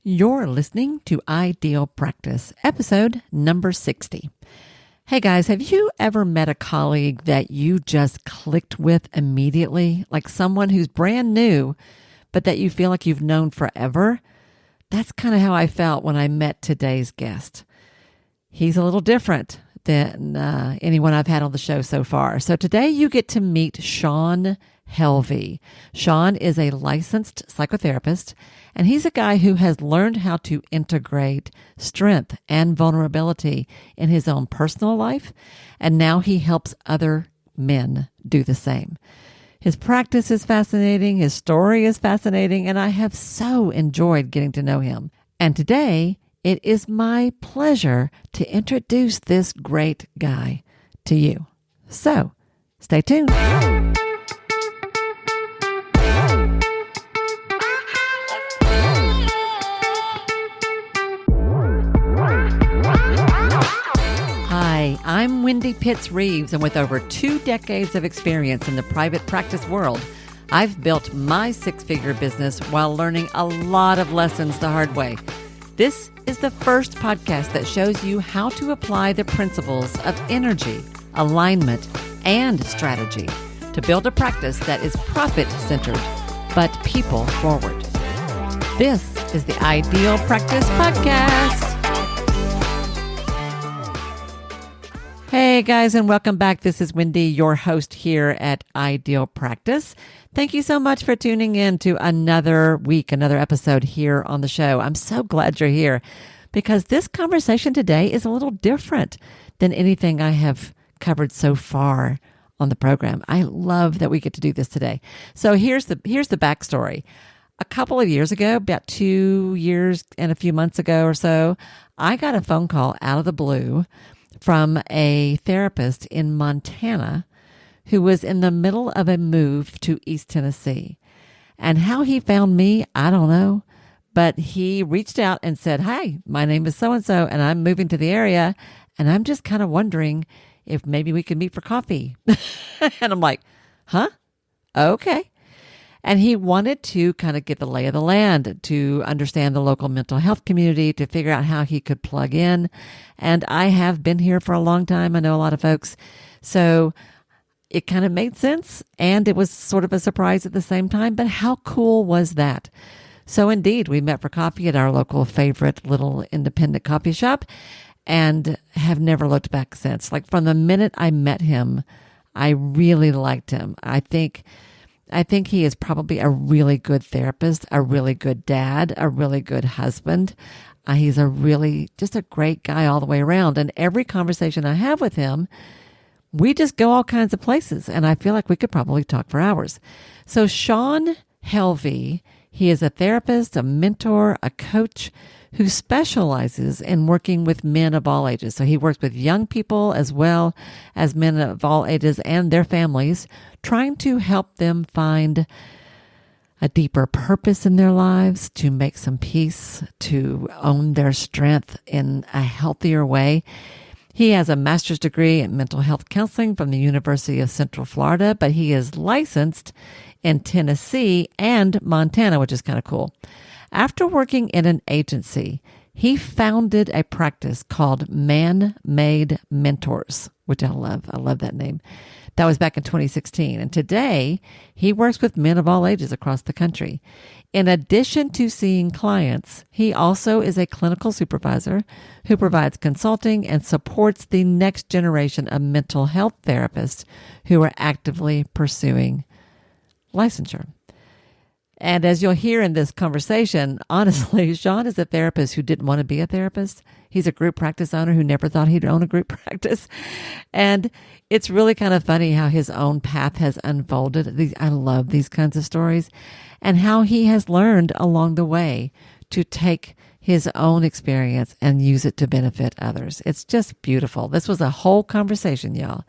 You're listening to Ideal Practice, episode number 60. Hey guys, have you ever met a colleague that you just clicked with immediately? Like someone who's brand new, but that you feel like you've known forever? That's kind of how I felt when I met today's guest. He's a little different than anyone I've had on the show so far. So today you get to meet Shawn Helvey. Shawn is a licensed psychotherapist, and he's a guy who has learned how to integrate strength and vulnerability in his own personal life, and now he helps other men do the same. His practice is fascinating, his story is fascinating, and I have so enjoyed getting to know him. And today, it is my pleasure to introduce this great guy to you. So, stay tuned. Hi, I'm Wendy Pitts-Reeves, and with over 2 decades of experience in the private practice world, I've built my 6-figure business while learning a lot of lessons the hard way. This is the first podcast that shows you how to apply the principles of energy, alignment, and strategy to build a practice that is profit-centered, but people-forward. This is the Ideal Practice Podcast. Hey guys, and welcome back. This is Wendy, your host here at Ideal Practice. Thank you so much for tuning in to another week, another episode here on the show. I'm so glad you're here because this conversation today is a little different than anything I have covered so far on the program. I love that we get to do this today. So here's the backstory. A couple of years ago, about 2 years and a few months ago or so, I got a phone call out of the blue from a therapist in Montana who was in the middle of a move to East Tennessee. And how he found me, I don't know, but he reached out and said, "Hi, my name is so-and-so, and I'm moving to the area, and I'm just kind of wondering if maybe we could meet for coffee." And I'm like, huh? Okay. And he wanted to kind of get the lay of the land, to understand the local mental health community, to figure out how he could plug in. And I have been here for a long time. I know a lot of folks. So it kind of made sense. And it was sort of a surprise at the same time. But how cool was that? So indeed, we met for coffee at our local favorite little independent coffee shop and have never looked back since. Like from the minute I met him, I really liked him. I think he is probably a really good therapist, a really good dad, a really good husband. He's just a great guy all the way around. And every conversation I have with him, we just go all kinds of places. And I feel like we could probably talk for hours. So Shawn Helvey, he is a therapist, a mentor, a coach who specializes in working with men of all ages. So he works with young people as well as men of all ages and their families, trying to help them find a deeper purpose in their lives, to make some peace, to own their strength in a healthier way. He has a master's degree in mental health counseling from the University of Central Florida, but he is licensed in Tennessee and Montana, which is kind of cool. After working in an agency, he founded a practice called Man-Made Mentors, which I love. I love that name. That was back in 2016. And today, he works with men of all ages across the country. In addition to seeing clients, he also is a clinical supervisor who provides consulting and supports the next generation of mental health therapists who are actively pursuing licensure. And as you'll hear in this conversation, honestly, Shawn is a therapist who didn't want to be a therapist. He's a group practice owner who never thought he'd own a group practice. And it's really kind of funny how his own path has unfolded. I love these kinds of stories. And how he has learned along the way to take his own experience and use it to benefit others. It's just beautiful. This was a whole conversation, y'all,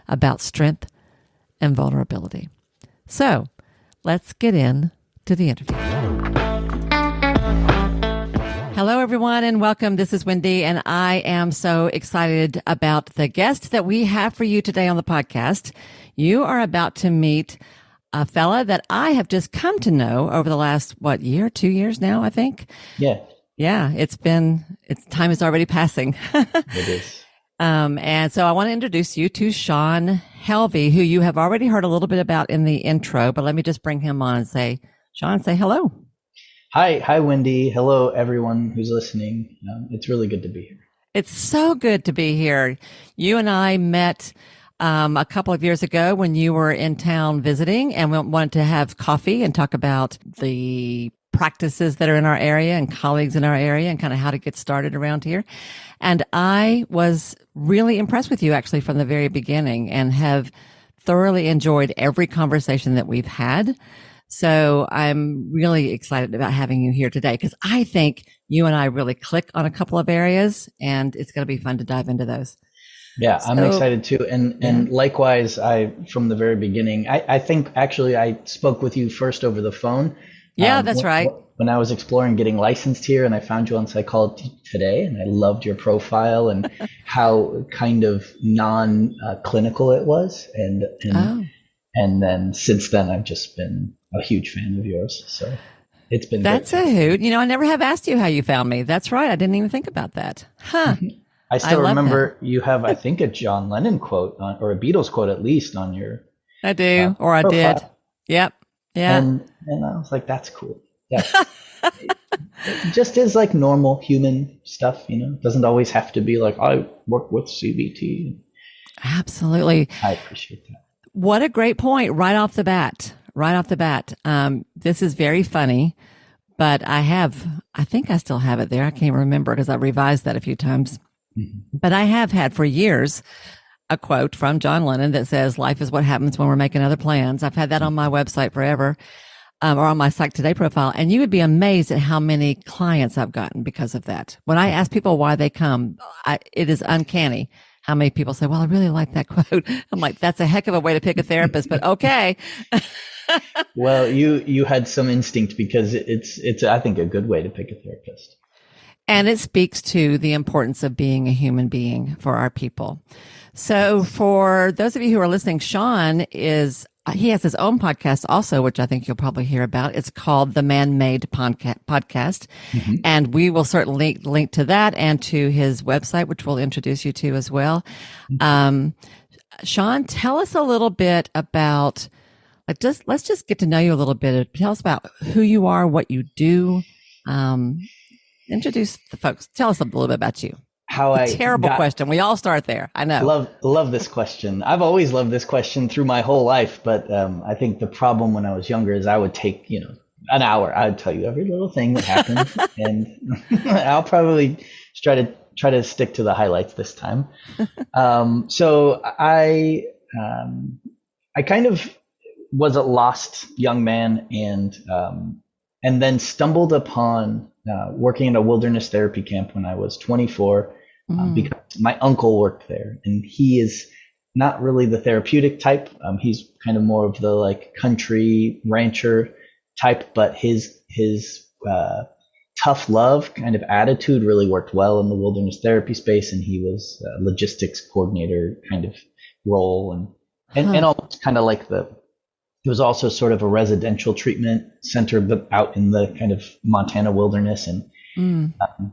about strength and vulnerability. So let's get in to the interview. Hello, everyone, and welcome. This is Wendy, and I am so excited about the guest that we have for you today on the podcast. You are about to meet a fella that I have just come to know over the last, 2 years now, I think? Yeah. Yeah, time is already passing. It is. And so I want to introduce you to Shawn Helvey, who you have already heard a little bit about in the intro, but let me just bring him on and say, Shawn, say hello. Hi, Wendy. Hello, everyone who's listening. It's really good to be here. It's so good to be here. You and I met a couple of years ago when you were in town visiting, and we wanted to have coffee and talk about the practices that are in our area and colleagues in our area and kind of how to get started around here. And I was really impressed with you actually from the very beginning and have thoroughly enjoyed every conversation that we've had. So I'm really excited about having you here today because I think you and I really click on a couple of areas and it's going to be fun to dive into those. Yeah, I'm excited too. And likewise, from the very beginning, I think actually I spoke with you first over the phone. Yeah, that's right. When I was exploring getting licensed here and I found you on Psychology Today and I loved your profile and how kind of non-clinical it was. And then since then, I've just been a huge fan of yours. So it's been That's great. A hoot. I never have asked you how you found me. That's right. I didn't even think about that. Huh. I still remember you have, I think, a John Lennon quote or a Beatles quote at least on your. I do, or I profile. Did. Yep. Yeah. And I was like, that's cool. It just is like normal human stuff, It doesn't always have to be like, I work with CBT. Absolutely. I appreciate that. What a great point right off the bat. This is very funny, but I think I still have it there. I can't remember because I revised that a few times. Mm-hmm. But I have had for years a quote from John Lennon that says, life is what happens when we're making other plans. I've had that on my website forever, or on my Psych Today profile. And you would be amazed at how many clients I've gotten because of that. When I ask people why they come, it is uncanny how many people say, well, I really like that quote. I'm like, that's a heck of a way to pick a therapist, but okay. Well, you had some instinct because it's I think a good way to pick a therapist. And it speaks to the importance of being a human being for our people. So for those of you who are listening, Shawn he has his own podcast also, which I think you'll probably hear about. It's called The Man-Made Podcast. Mm-hmm. And we will certainly link to that and to his website, which we'll introduce you to as well. Mm-hmm. Shawn, tell us a little bit about, let's just get to know you a little bit. Tell us about who you are, what you do. Introduce the folks. Tell us a little bit about you. Terrible question. We all start there. I know. Love this question. I've always loved this question through my whole life, but I think the problem when I was younger is I would take an hour. I would tell you every little thing that happened, and I'll probably try to stick to the highlights this time. So I kind of was a lost young man, and then stumbled upon working at a wilderness therapy camp when I was 24. Because my uncle worked there, and he is not really the therapeutic type. He's kind of more of the like country rancher type, but his tough love kind of attitude really worked well in the wilderness therapy space, and he was a logistics coordinator kind of role, and almost kind of like it was also sort of a residential treatment center, but out in the kind of Montana wilderness, and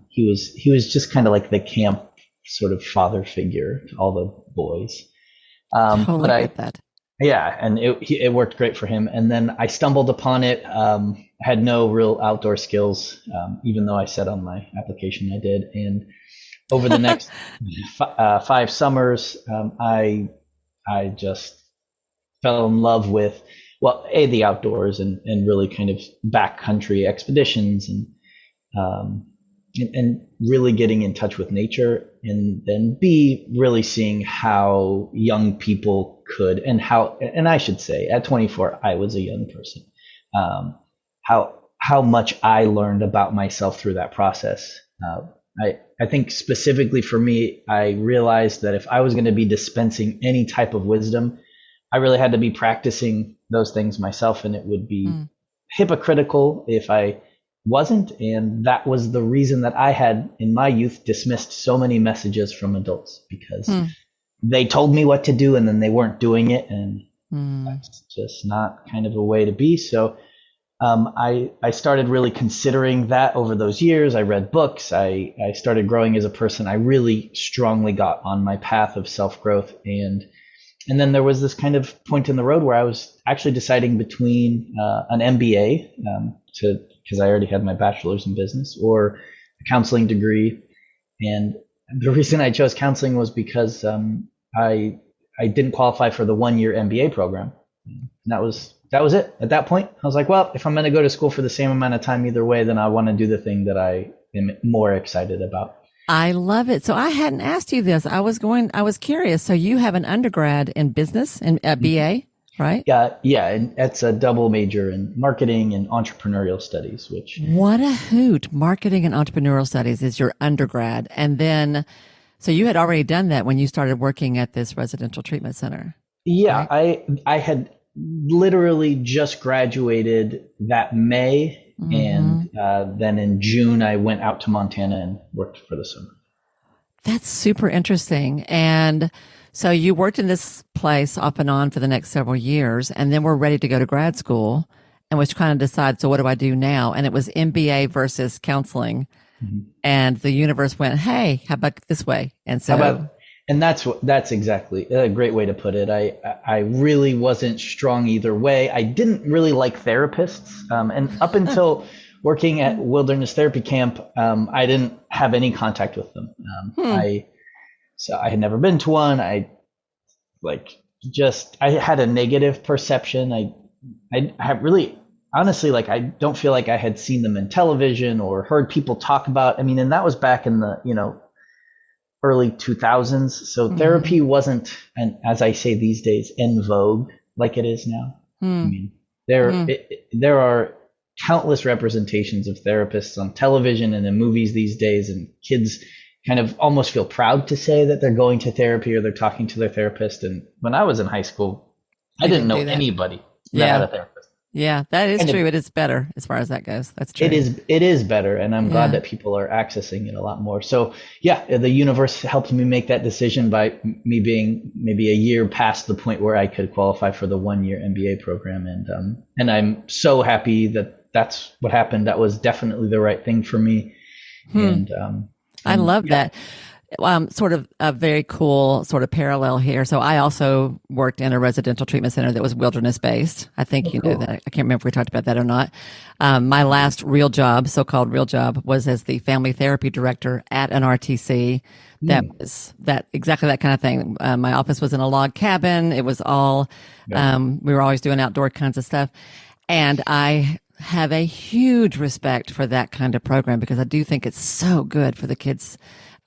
he was just kind of like the camp sort of father figure to all the boys. Totally get that. Yeah, and it worked great for him. And then I stumbled upon it. Had no real outdoor skills, even though I said on my application I did. And over the next 5 summers, I just fell in love with the outdoors and really kind of backcountry expeditions and really getting in touch with nature, and then B, really seeing how young people could, and I should say at 24, I was a young person, how much I learned about myself through that process. I think specifically for me, I realized that if I was going to be dispensing any type of wisdom, I really had to be practicing those things myself, and it would be hypocritical if I wasn't. And that was the reason that I had in my youth dismissed so many messages from adults, because they told me what to do and then they weren't doing it, and that's just not kind of a way to be. So I started really considering that over those years. I read books. I started growing as a person. I really strongly got on my path of self-growth. And then there was this kind of point in the road where I was actually deciding between an MBA, because I already had my bachelor's in business, or a counseling degree. And the reason I chose counseling was because I didn't qualify for the 1-year MBA program. And that was it. At that point, I was like, well, if I'm going to go to school for the same amount of time either way, then I want to do the thing that I am more excited about. I love it. So I hadn't asked you this. I was curious. So you have an undergrad in business and a BA, right? Yeah, and that's a double major in marketing and entrepreneurial studies, which What a hoot. Marketing and entrepreneurial studies is your undergrad. And then, so you had already done that when you started working at this residential treatment center. yeah, Right? I had literally just graduated that May, Hmm. and then in June I went out to Montana and worked for the summer. That's super interesting. And so you worked in this place off and on for the next several years, and then we're ready to go to grad school and was trying to decide, so what do I do now? And it was MBA versus counseling. Mhm. And the universe went, hey, how about this way? And How so, about, and that's exactly a great way to put it. I really wasn't strong either way. I didn't really like therapists, and up until working at Wilderness Therapy Camp, I didn't have any contact with them. hmm, So I had never been to one. I had a negative perception. I really honestly, like, I don't feel like I had seen them in television or heard people talk about. I mean, and that was back in the early 2000s. So hmm, therapy wasn't, and as I say these days, en vogue like it is now. I hmm, mean, hmm. there are countless representations of therapists on television and in movies these days, and kids kind of almost feel proud to say that they're going to therapy or they're talking to their therapist. And when I was in high school, I You didn't didn't know do that. anybody that had Yeah. a therapist. Yeah. That is Kind of true. It is better as far as that goes. That's it true. is better, and I'm glad Yeah. that people are accessing it a lot more. So yeah, the universe helped me make that decision by me being maybe a year past the point where I could qualify for the 1-year MBA program, and I'm so happy that that's what happened. That was definitely the right thing for me, Hmm. I and love yeah. that. Sort of a very cool sort of parallel here. So I also worked in a residential treatment center that was wilderness based. I think Oh, you know that. cool. I can't remember if we talked about that or not. My last real job, so-called real job, was as the family therapy director at an RTC. That Hmm. was that exactly that kind of thing. My office was in a log cabin. It was all, Right. we were always doing outdoor kinds of stuff. And I have a huge respect for that kind of program because I do think it's so good for the kids,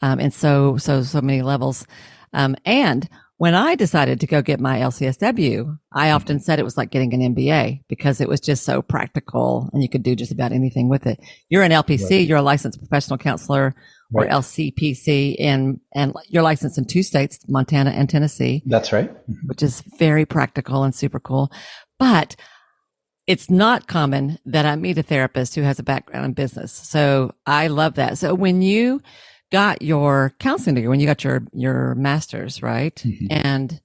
in so many levels. And when I decided to go get my LCSW, I often said it was like getting an MBA because it was just so practical and you could do just about anything with it. You're an Right. LPC, you're a licensed professional counselor, or Right. LCPC and you're licensed in 2 states, Montana and Tennessee, That's right. which is very practical and super cool. But it's not common that I meet a therapist who has a background in business. So I love that. So when you got your counseling degree, when you got your master's, right? Mhm. And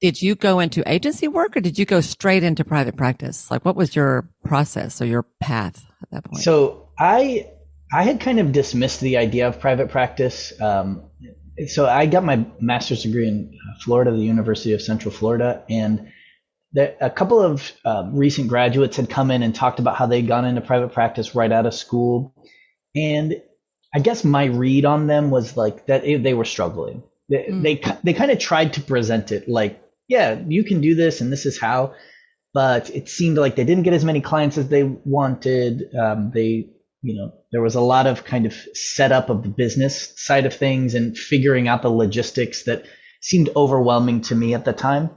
did you go into agency work or did you go straight into private practice? Like what was your process or your path at that point? So I had kind of dismissed the idea of private practice. So I got my master's degree in Florida, the University of Central Florida, and a couple of recent graduates had come in and talked about how they'd gone into private practice right out of school, and I guess my read on them was like that they were struggling. Mm, They kind of tried to present it like, yeah, you can do this, and this is how, but it seemed like they didn't get as many clients as they wanted. There was a lot of kind of setup of the business side of things and figuring out the logistics that seemed overwhelming to me at the time.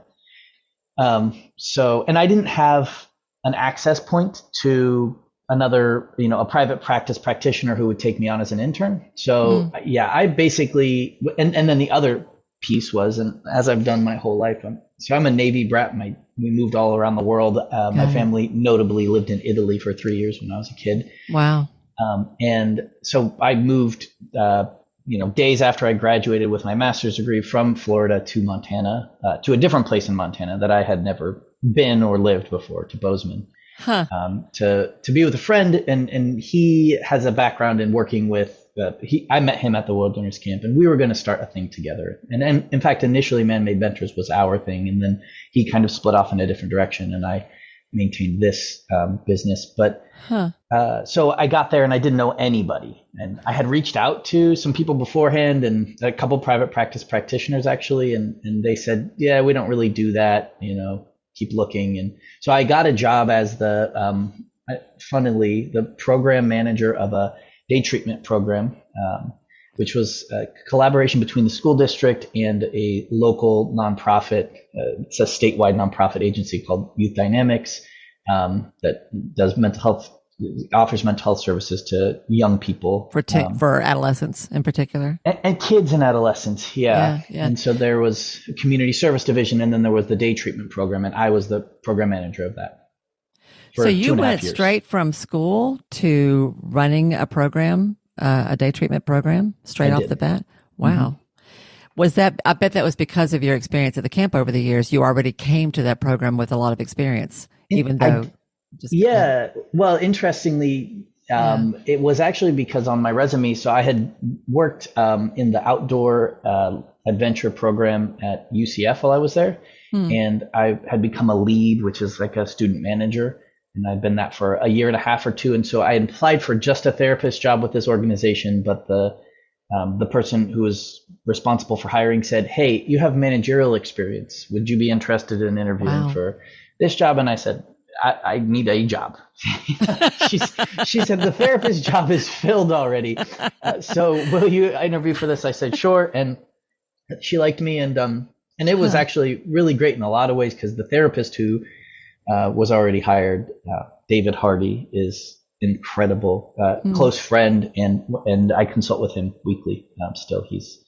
And I didn't have an access point to another, a private practice practitioner who would take me on as an intern. So mm, yeah, I basically, and then the other piece was, and as I've done my whole life, I'm a Navy brat. We moved all around the world. My got it. family notably lived in Italy for 3 years when I was a kid. Wow. And so I moved, days after I graduated with my master's degree from Florida to Montana, to a different place in Montana that I had never been or lived before, to Bozeman. Huh. To be with a friend, and he has a background in working with. I met him at the Wilderness Camp, and we were going to start a thing together. And in fact, initially, Man-Made Mentors was our thing, and then he kind of split off in a different direction, and I maintained this business. But so I got there, and I didn't know anybody, and I had reached out to some people beforehand, and a couple private practice practitioners actually, and they said, "Yeah, we don't really do that, keep looking." And so I got a job as funnily, the program manager of a day treatment program, which was a collaboration between the school district and a local nonprofit. It's a statewide nonprofit agency called Youth Dynamics that does offers mental health services to young people. For adolescents in particular. And kids and adolescents, yeah. And so there was a community service division, and then there was the day treatment program, and I was the program manager of that. So you went straight from school to running a program, a day treatment program, straight off the bat? Wow. Mm-hmm. I bet that was because of your experience at the camp over the years. You already came to that program with a lot of experience, even though. Well, interestingly, it was actually because on my resume, so I had worked in the outdoor adventure program at UCF while I was there. And I had become a lead, which is like a student manager. And I'd been that for a year and a half or two. And so I applied for just a therapist job with this organization. But the person who was responsible for hiring said, "Hey, you have managerial experience. Would you be interested in interviewing for this job?" And I said, I need a job. She said, "The therapist job is filled already. So will you interview for this?" I said, "Sure." And she liked me. And it was actually really great in a lot of ways, because the therapist who was already hired, David Hardy, is incredible, close friend, and I consult with him weekly. Still, he's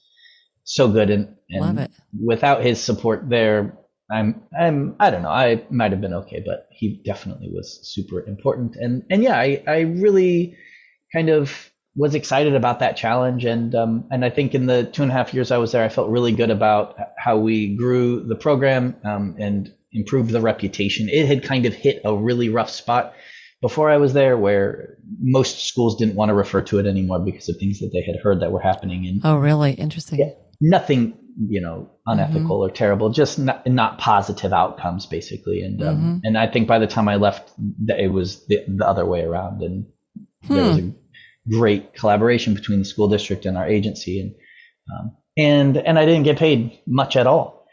so good, and love it. Without his support there, I don't know, I might have been okay, but he definitely was super important. And yeah, I really kind of was excited about that challenge, and I think in the 2.5 years I was there, I felt really good about how we grew the program and improved the reputation. It had kind of hit a really rough spot before I was there, where most schools didn't want to refer to it anymore because of things that they had heard that were happening. And oh, really? Interesting. Yeah, nothing, unethical or terrible, just not positive outcomes, basically. And and I think by the time I left, it was the other way around, and there was a great collaboration between the school district and our agency, and I didn't get paid much at all.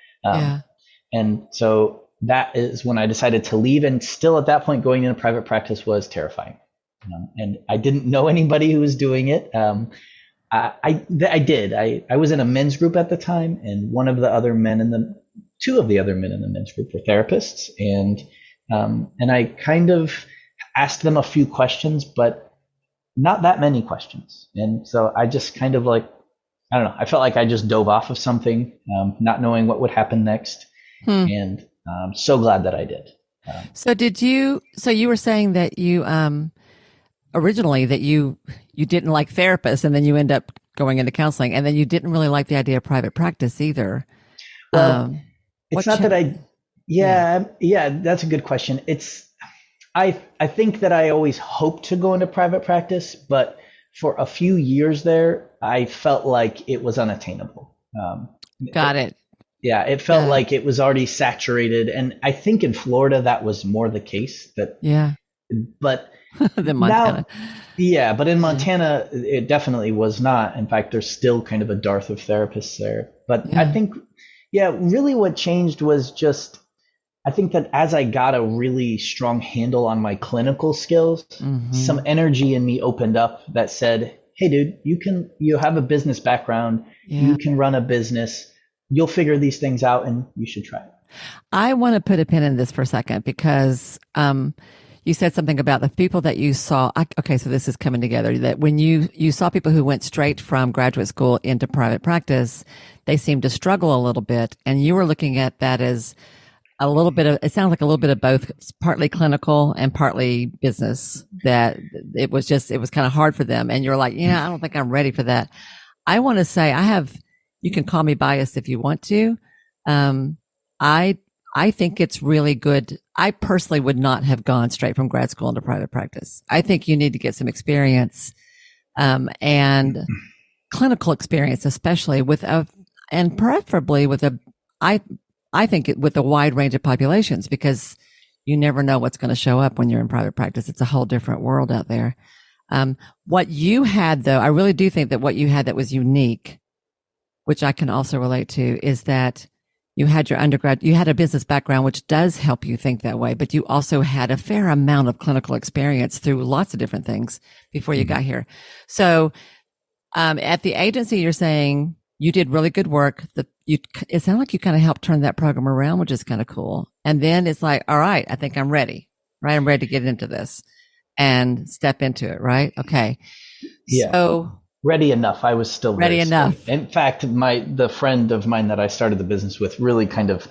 And so that is when I decided to leave. And still at that point, going into private practice was terrifying. And I didn't know anybody who was doing it. I did. I was in a men's group at the time, and two of the other men in the men's group were therapists. And I kind of asked them a few questions, but not that many questions. And so I just kind of I don't know, I felt like I just dove off of something, not knowing what would happen next. And I'm so glad that I did. So you were saying that you, originally that you didn't like therapists, and then you end up going into counseling, and then you didn't really like the idea of private practice either. Well, it's not that that's a good question. I think that I always hoped to go into private practice, but for a few years there, I felt like it was unattainable. Got it. Yeah, it felt like it was already saturated. And I think in Florida, that was more the case. But than Montana. But in Montana, it definitely was not. In fact, there's still kind of a dearth of therapists there. But I think, really what changed was just, I think that as I got a really strong handle on my clinical skills, some energy in me opened up that said, "Hey, dude, you have a business background. You can run a business. You'll figure these things out, and you should try it." I want to put a pin in this for a second, because you said something about the people that you saw. Okay, so this is coming together, that when you saw people who went straight from graduate school into private practice, they seemed to struggle a little bit. And you were looking at that as a little bit of, it sounds like a little bit of both, partly clinical and partly business, that it was kind of hard for them. And you're like, I don't think I'm ready for that. I want to say you can call me biased if you want to. I I think it's really good. I personally would not have gone straight from grad school into private practice. I think you need to get some experience, and clinical experience, especially and preferably I think with a wide range of populations, because you never know what's going to show up when you're in private practice. It's a whole different world out there. What you had, though, I really do think that what you had that was unique, which I can also relate to, is that you had you had a business background, which does help you think that way, but you also had a fair amount of clinical experience through lots of different things before you got here. So, at the agency, you're saying you did really good work. It sounded like you kind of helped turn that program around, which is kind of cool. And then it's like, all right, I think I'm ready, right? I'm ready to get into this and step into it, right? Okay. Yeah. So ready enough. I was still ready enough. Scared. In fact, the friend of mine that I started the business with really kind of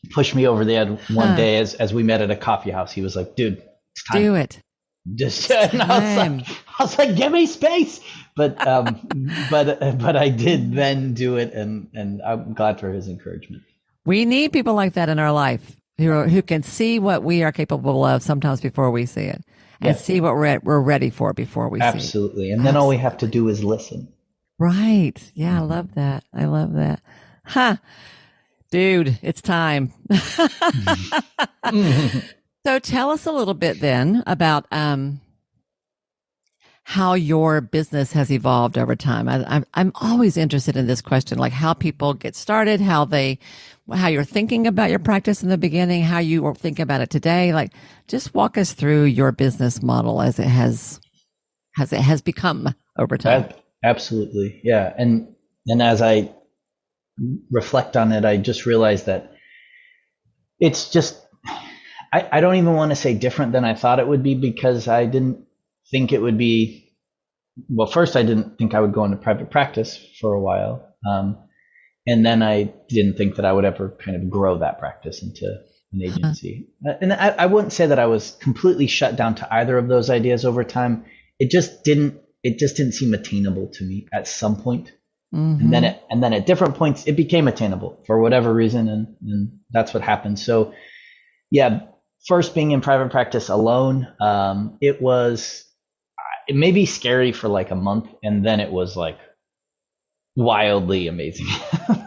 pushed me over the edge one day as we met at a coffee house. He was like, "Dude, it's time. Do it." Just and I was like, "Give me space." But I did then do it, and I'm glad for his encouragement. We need people like that in our life who can see what we are capable of sometimes before we see it. And see what we're ready for before we see it. Absolutely. And then all we have to do is listen. Right. Yeah, I love that. I love that. Huh. Dude, it's time. So tell us a little bit then about how your business has evolved over time. I'm always interested in this question, like how people get started, how you're thinking about your practice in the beginning, how you are thinking about it today. Like, just walk us through your business model as it has become over time. Absolutely. Yeah. And as I reflect on it, I just realized that it's just, I don't even want to say different than I thought it would be, because I didn't think it would be, well, first I didn't think I would go into private practice for a while. And then I didn't think that I would ever kind of grow that practice into an agency. And I wouldn't say that I was completely shut down to either of those ideas over time. It just didn't seem attainable to me at some point. And then at different points it became attainable for whatever reason, and that's what happened. So yeah, first being in private practice alone, it may be scary for like a month, and then it was like wildly amazing.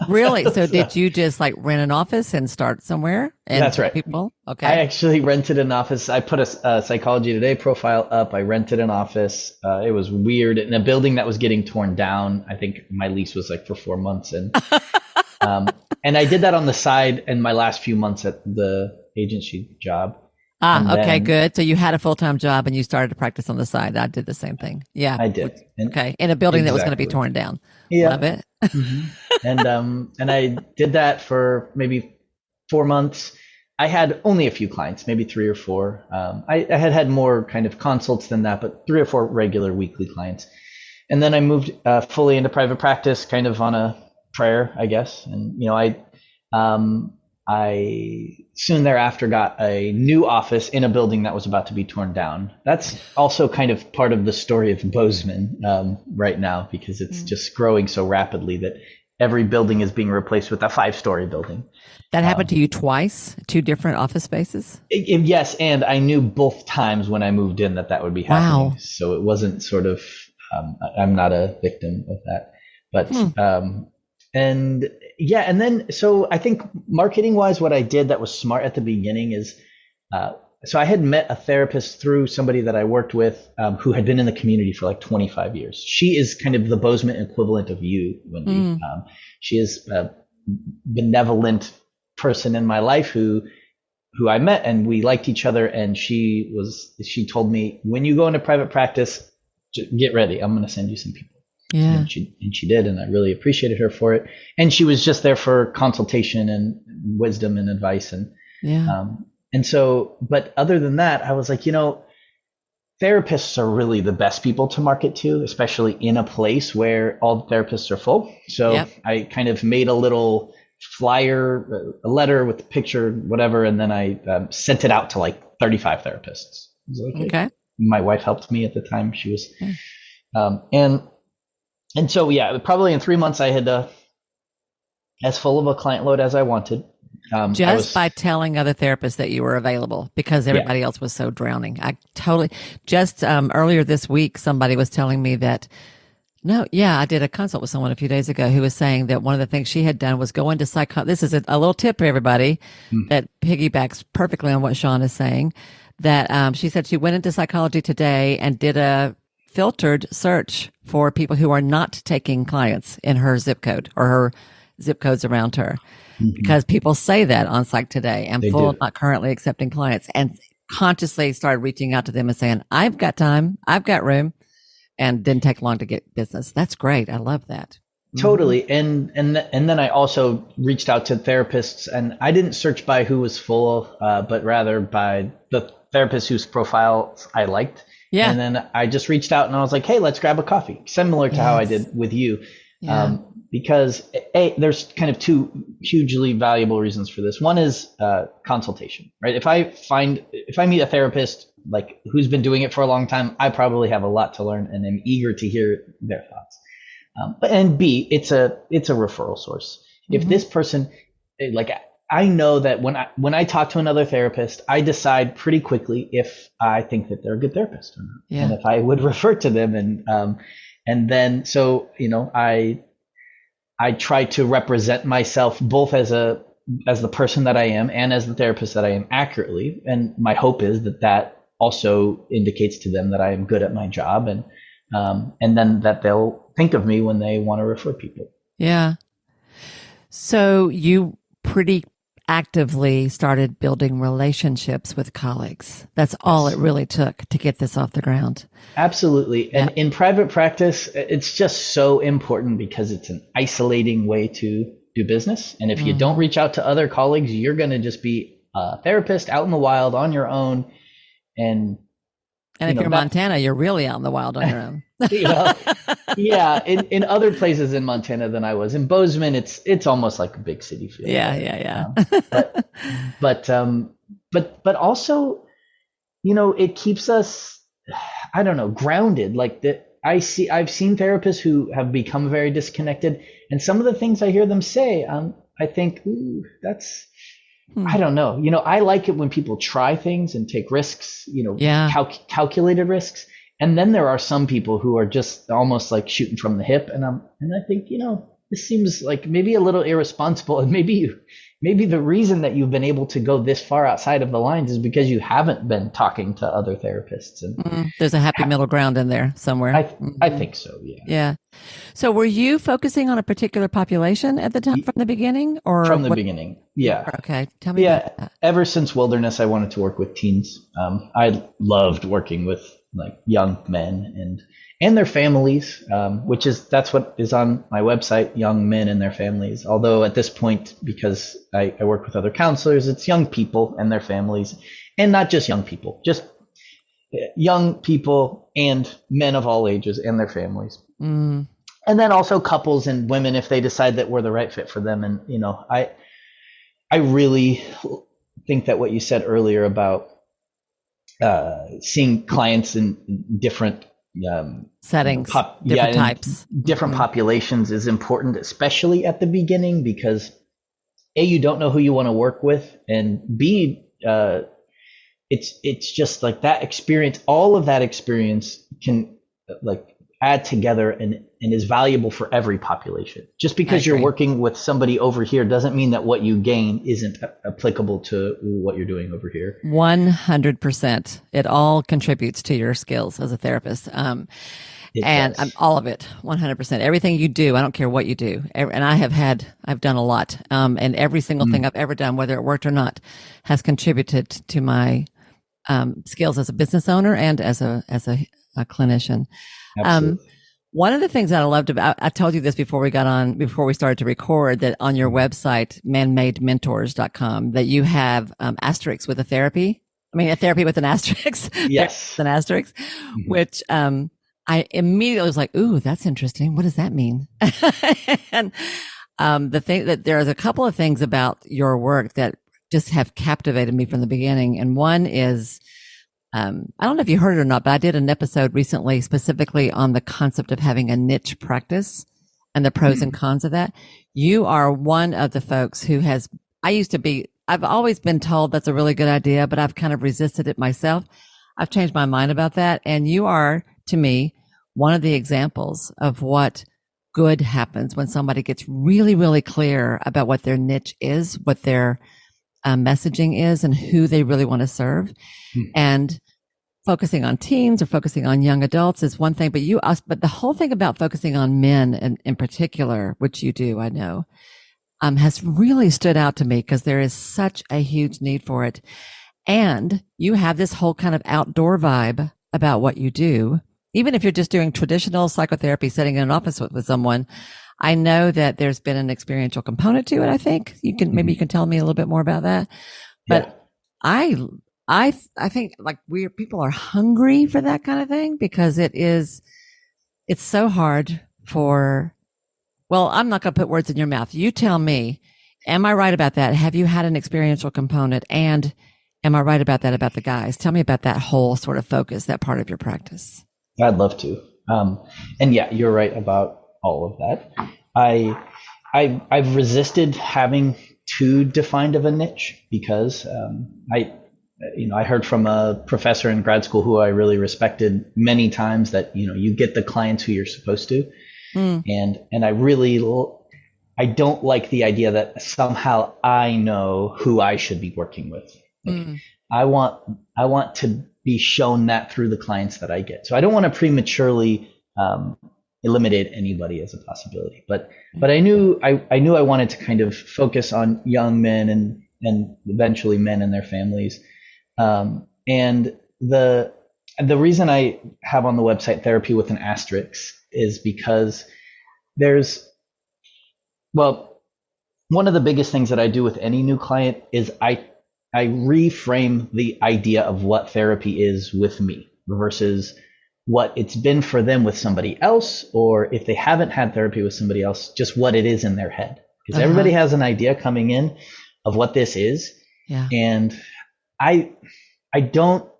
Really? So did you just like rent an office and start somewhere? And that's right. People? Okay. I actually rented an office. I put a Psychology Today profile up. I rented an office. It was weird, in a building that was getting torn down. I think my lease was like for 4 months, and and I did that on the side in my last few months at the agency job. Okay, good. So you had a full-time job and you started to practice on the side. I did the same thing. Yeah. I did. Okay. In a building that was going to be torn down. Yeah. Love it. And I did that for maybe 4 months. I had only a few clients, maybe 3 or 4. I had more kind of consults than that, but 3 or 4 regular weekly clients. And then I moved fully into private practice, kind of on a prayer, I guess. And, I soon thereafter got a new office in a building that was about to be torn down. That's also kind of part of the story of Bozeman right now, because it's just growing so rapidly that every building is being replaced with a 5-story building. That happened to you twice, 2 different office spaces? Yes, and I knew both times when I moved in that would be happening. Wow. So it wasn't sort of, I'm not a victim of that. But and yeah, and then so I think marketing wise, what I did that was smart at the beginning is, so I had met a therapist through somebody that I worked with who had been in the community for like 25 years. She is kind of the Bozeman equivalent of you, Wendy. She is a benevolent person in my life who I met, and we liked each other. And she told me, when you go into private practice, get ready. I'm going to send you some people. Yeah. And she did, and I really appreciated her for it. And she was just there for consultation and wisdom and advice. And and so, but other than that, I was like, therapists are really the best people to market to, especially in a place where all the therapists are full. So I kind of made a little flyer, a letter with the picture, whatever, and then I sent it out to like 35 therapists. Like, okay. My wife helped me at the time. She was, and so, yeah, probably in 3 months I had as full of a client load as I wanted. Just by telling other therapists that you were available because everybody else was so drowning. I totally just earlier this week, somebody was telling me that I did a consult with someone a few days ago who was saying that one of the things she had done was go into this is a little tip for everybody that piggybacks perfectly on what Shawn is saying, that she said she went into Psychology Today and did a filtered search for people who are not taking clients in her zip code or her zip codes around her. Because people say that on Psych Today, I'm full of not currently accepting clients, and consciously started reaching out to them and saying, I've got time, I've got room, and didn't take long to get business. That's great. I love that. Totally. And then I also reached out to therapists, and I didn't search by who was full, but rather by the therapist whose profile I liked. Yeah. And then I just reached out and I was like, hey, let's grab a coffee, similar to how I did with you. Yeah. Because there's kind of two hugely valuable reasons for this. One is consultation, right? If I meet a therapist like who's been doing it for a long time, I probably have a lot to learn and am eager to hear their thoughts. And B, it's a referral source. If this person, like, I know that when I talk to another therapist, I decide pretty quickly if I think that they're a good therapist or not, and if I would refer to them, and then so I try to represent myself both as the person that I am and as the therapist that I am accurately. And my hope is that also indicates to them that I am good at my job, and then that they'll think of me when they want to refer people. Yeah. So you pretty actively started building relationships with colleagues. That's all it really took to get this off the ground. Absolutely. And in private practice, it's just so important because it's an isolating way to do business. And if you don't reach out to other colleagues, you're going to just be a therapist out in the wild on your own. And if you're Montana, you're really out in the wild on your own. Yeah. In other places in Montana than I was. In Bozeman, it's almost like a big city feel. Yeah. But also, it keeps us, I don't know, grounded. Like that, I've seen therapists who have become very disconnected, and some of the things I hear them say, I think, ooh, that's. I don't know. I like it when people try things and take risks, calculated risks. And then there are some people who are just almost like shooting from the hip. And I think, this seems like maybe a little irresponsible. And maybe the reason that you've been able to go this far outside of the lines is because you haven't been talking to other therapists. And there's a happy middle ground in there somewhere. I think so. Yeah. Yeah. So were you focusing on a particular population at the time from the beginning, or from the beginning? Yeah. Okay. Tell me about that. Ever since Wilderness, I wanted to work with teens. I loved working with like young men and their families, that's what is on my website, young men and their families. Although at this point, because I work with other counselors, it's young people and their families, and not just young people, just young people and men of all ages and their families. And then also couples and women if they decide that we're the right fit for them. And, I really think that what you said earlier about seeing clients in different settings, different types, different populations is important, especially at the beginning, because A, you don't know who you want to work with, and B, it's just like that experience, all of that experience can like add together and is valuable for every population. Just because you're working with somebody over here doesn't mean that what you gain isn't applicable to what you're doing over here. 100%. It all contributes to your skills as a therapist. All of it, 100%. Everything you do, I don't care what you do. And I've done a lot. And every single thing I've ever done, whether it worked or not, has contributed to my skills as a business owner and as a clinician. One of the things that I loved about, I told you this before we started to record, that on your website, manmadementors.com, that you have asterisks with a therapy with an asterisk. Yes. An asterisk, which I immediately was like, ooh, that's interesting. What does that mean? And the thing that there's a couple of things about your work that just have captivated me from the beginning. And one is, I don't know if you heard it or not, but I did an episode recently specifically on the concept of having a niche practice and the pros and cons of that. You are one of the folks who has, I've always been told that's a really good idea, but I've kind of resisted it myself. I've changed my mind about that. And you are, to me, one of the examples of what good happens when somebody gets really, really clear about what their niche is, what their messaging is, and who they really want to serve. And focusing on teens or focusing on young adults is one thing, but the whole thing about focusing on men in particular, which you do, I know, has really stood out to me because there is such a huge need for it. And you have this whole kind of outdoor vibe about what you do. Even if you're just doing traditional psychotherapy, sitting in an office with someone, I know that there's been an experiential component to it. I think maybe you can tell me a little bit more about that. But yeah. I think like people are hungry for that kind of thing because it's so hard well, I'm not going to put words in your mouth. You tell me, am I right about that? Have you had an experiential component? And am I right about that about the guys? Tell me about that whole sort of focus, that part of your practice. I'd love to. And yeah, you're right about all of that. I've resisted having too defined of a niche because I heard from a professor in grad school who I really respected many times that, you get the clients who you're supposed to. And I don't like the idea that somehow I know who I should be working with. I want to be shown that through the clients that I get. So I don't want to prematurely eliminate anybody as a possibility. But I knew I wanted to kind of focus on young men and eventually men and their families. And the reason I have on the website therapy with an asterisk is because one of the biggest things that I do with any new client is I reframe the idea of what therapy is with me versus what it's been for them with somebody else, or if they haven't had therapy with somebody else, just what it is in their head. Because everybody has an idea coming in of what this is. Yeah. And I don't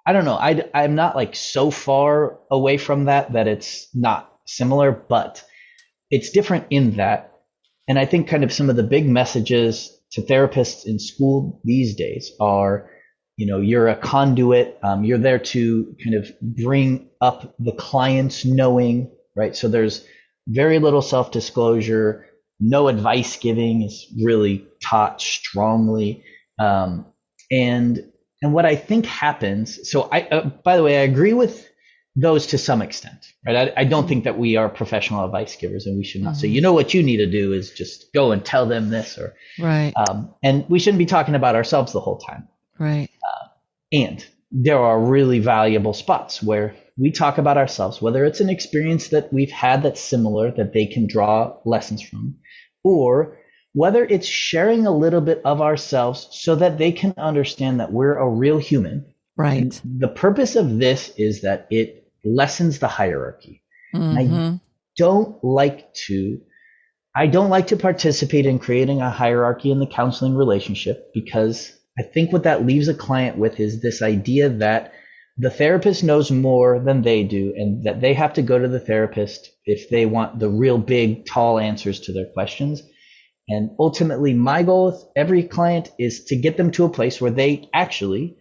know. I'm not like so far away from that it's not similar, but it's different in that. And I think kind of some of the big messages to therapists in school these days are, you're a conduit. You're there to kind of bring up the client's knowing, right? So there's very little self-disclosure. No advice giving is really taught strongly. And what I think happens, so by the way, I agree with those to some extent, right? I don't think that we are professional advice givers and we should not say, what you need to do is just go and tell them this or, right. And we shouldn't be talking about ourselves the whole time. Right. And there are really valuable spots where we talk about ourselves, whether it's an experience that we've had that's similar that they can draw lessons from, or whether it's sharing a little bit of ourselves so that they can understand that we're a real human. Right. And the purpose of this is that it lessens the hierarchy. I don't like to participate in creating a hierarchy in the counseling relationship because I think what that leaves a client with is this idea that the therapist knows more than they do and that they have to go to the therapist if they want the real big, tall answers to their questions. And ultimately, my goal with every client is to get them to a place where they actually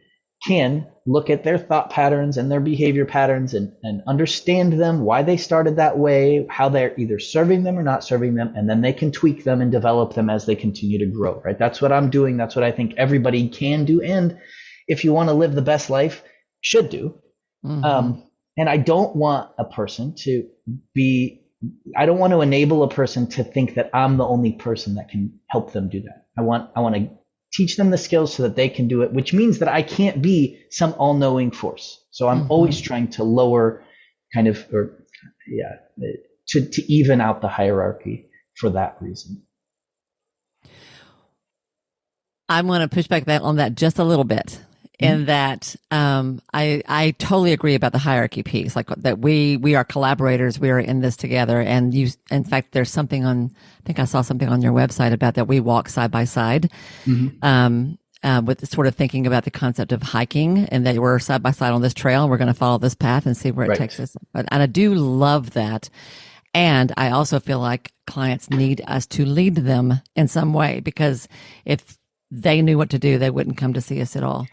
can look at their thought patterns and their behavior patterns and understand them, why they started that way, how they're either serving them or not serving them, and then they can tweak them and develop them as they continue to grow, right? That's what I'm doing. That's what I think everybody can do. And if you want to live the best life, should do. And I don't want a person I don't want to enable a person to think that I'm the only person that can help them do that. I want to teach them the skills so that they can do it, which means that I can't be some all-knowing force. So I'm always trying to lower to even out the hierarchy for that reason. I'm going to push back on that just a little bit. In that, I totally agree about the hierarchy piece, like that we are collaborators. We are in this together. And in fact, there's something I think I saw something on your website about that we walk side by side, with sort of thinking about the concept of hiking and that we're side by side on this trail and we're going to follow this path and see where it takes us. And I do love that. And I also feel like clients need us to lead them in some way, because if they knew what to do, they wouldn't come to see us at all.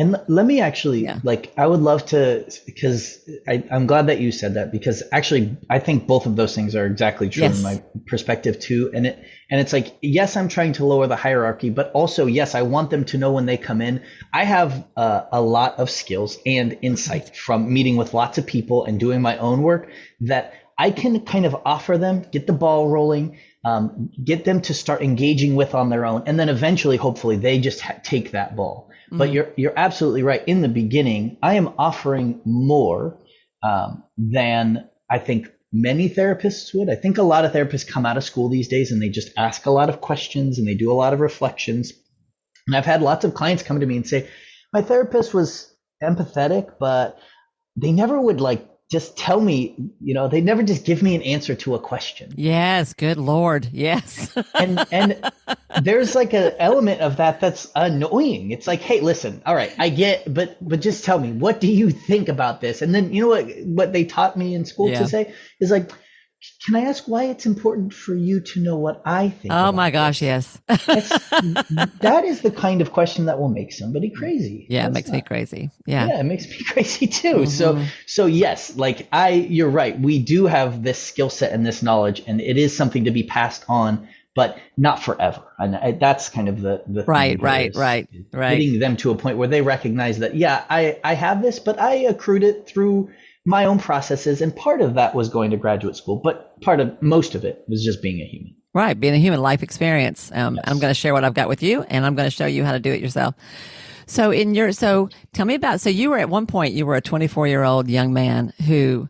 And let me actually, Yeah. I would love to, because I'm glad that you said that, because actually I think both of those things are exactly true in my perspective too. And it's like, yes, I'm trying to lower the hierarchy, but also, yes, I want them to know when they come in. I have a lot of skills and insight from meeting with lots of people and doing my own work that I can kind of offer them, get the ball rolling, get them to start engaging with on their own. And then eventually, hopefully, they just take that ball. But you're absolutely right. In the beginning, I am offering more than I think many therapists would. I think a lot of therapists come out of school these days and they just ask a lot of questions and they do a lot of reflections. And I've had lots of clients come to me and say, my therapist was empathetic, but they never would just tell me, they never just give me an answer to a question. Yes. Good Lord. Yes. and there's like an element of that that's annoying. It's like, hey, listen, all right, I get, but just tell me, what do you think about this? And then, what they taught me in school to say is like, can I ask why it's important for you to know what I think? Oh my gosh, yes. That is the kind of question that will make somebody crazy. Yeah, it makes me crazy. Yeah. Yeah, it makes me crazy too. So yes, you're right. We do have this skill set and this knowledge, and it is something to be passed on, but not forever. And that's kind of the right. Getting them to a point where they recognize that, yeah, I have this, but I accrued it through my own processes, and part of that was going to graduate school, but most of it was just being a human. Right, being a human, life experience. Yes. I'm going to share what I've got with you, and I'm going to show you how to do it yourself. So tell me about, you were at one point, you were a 24-year-old young man who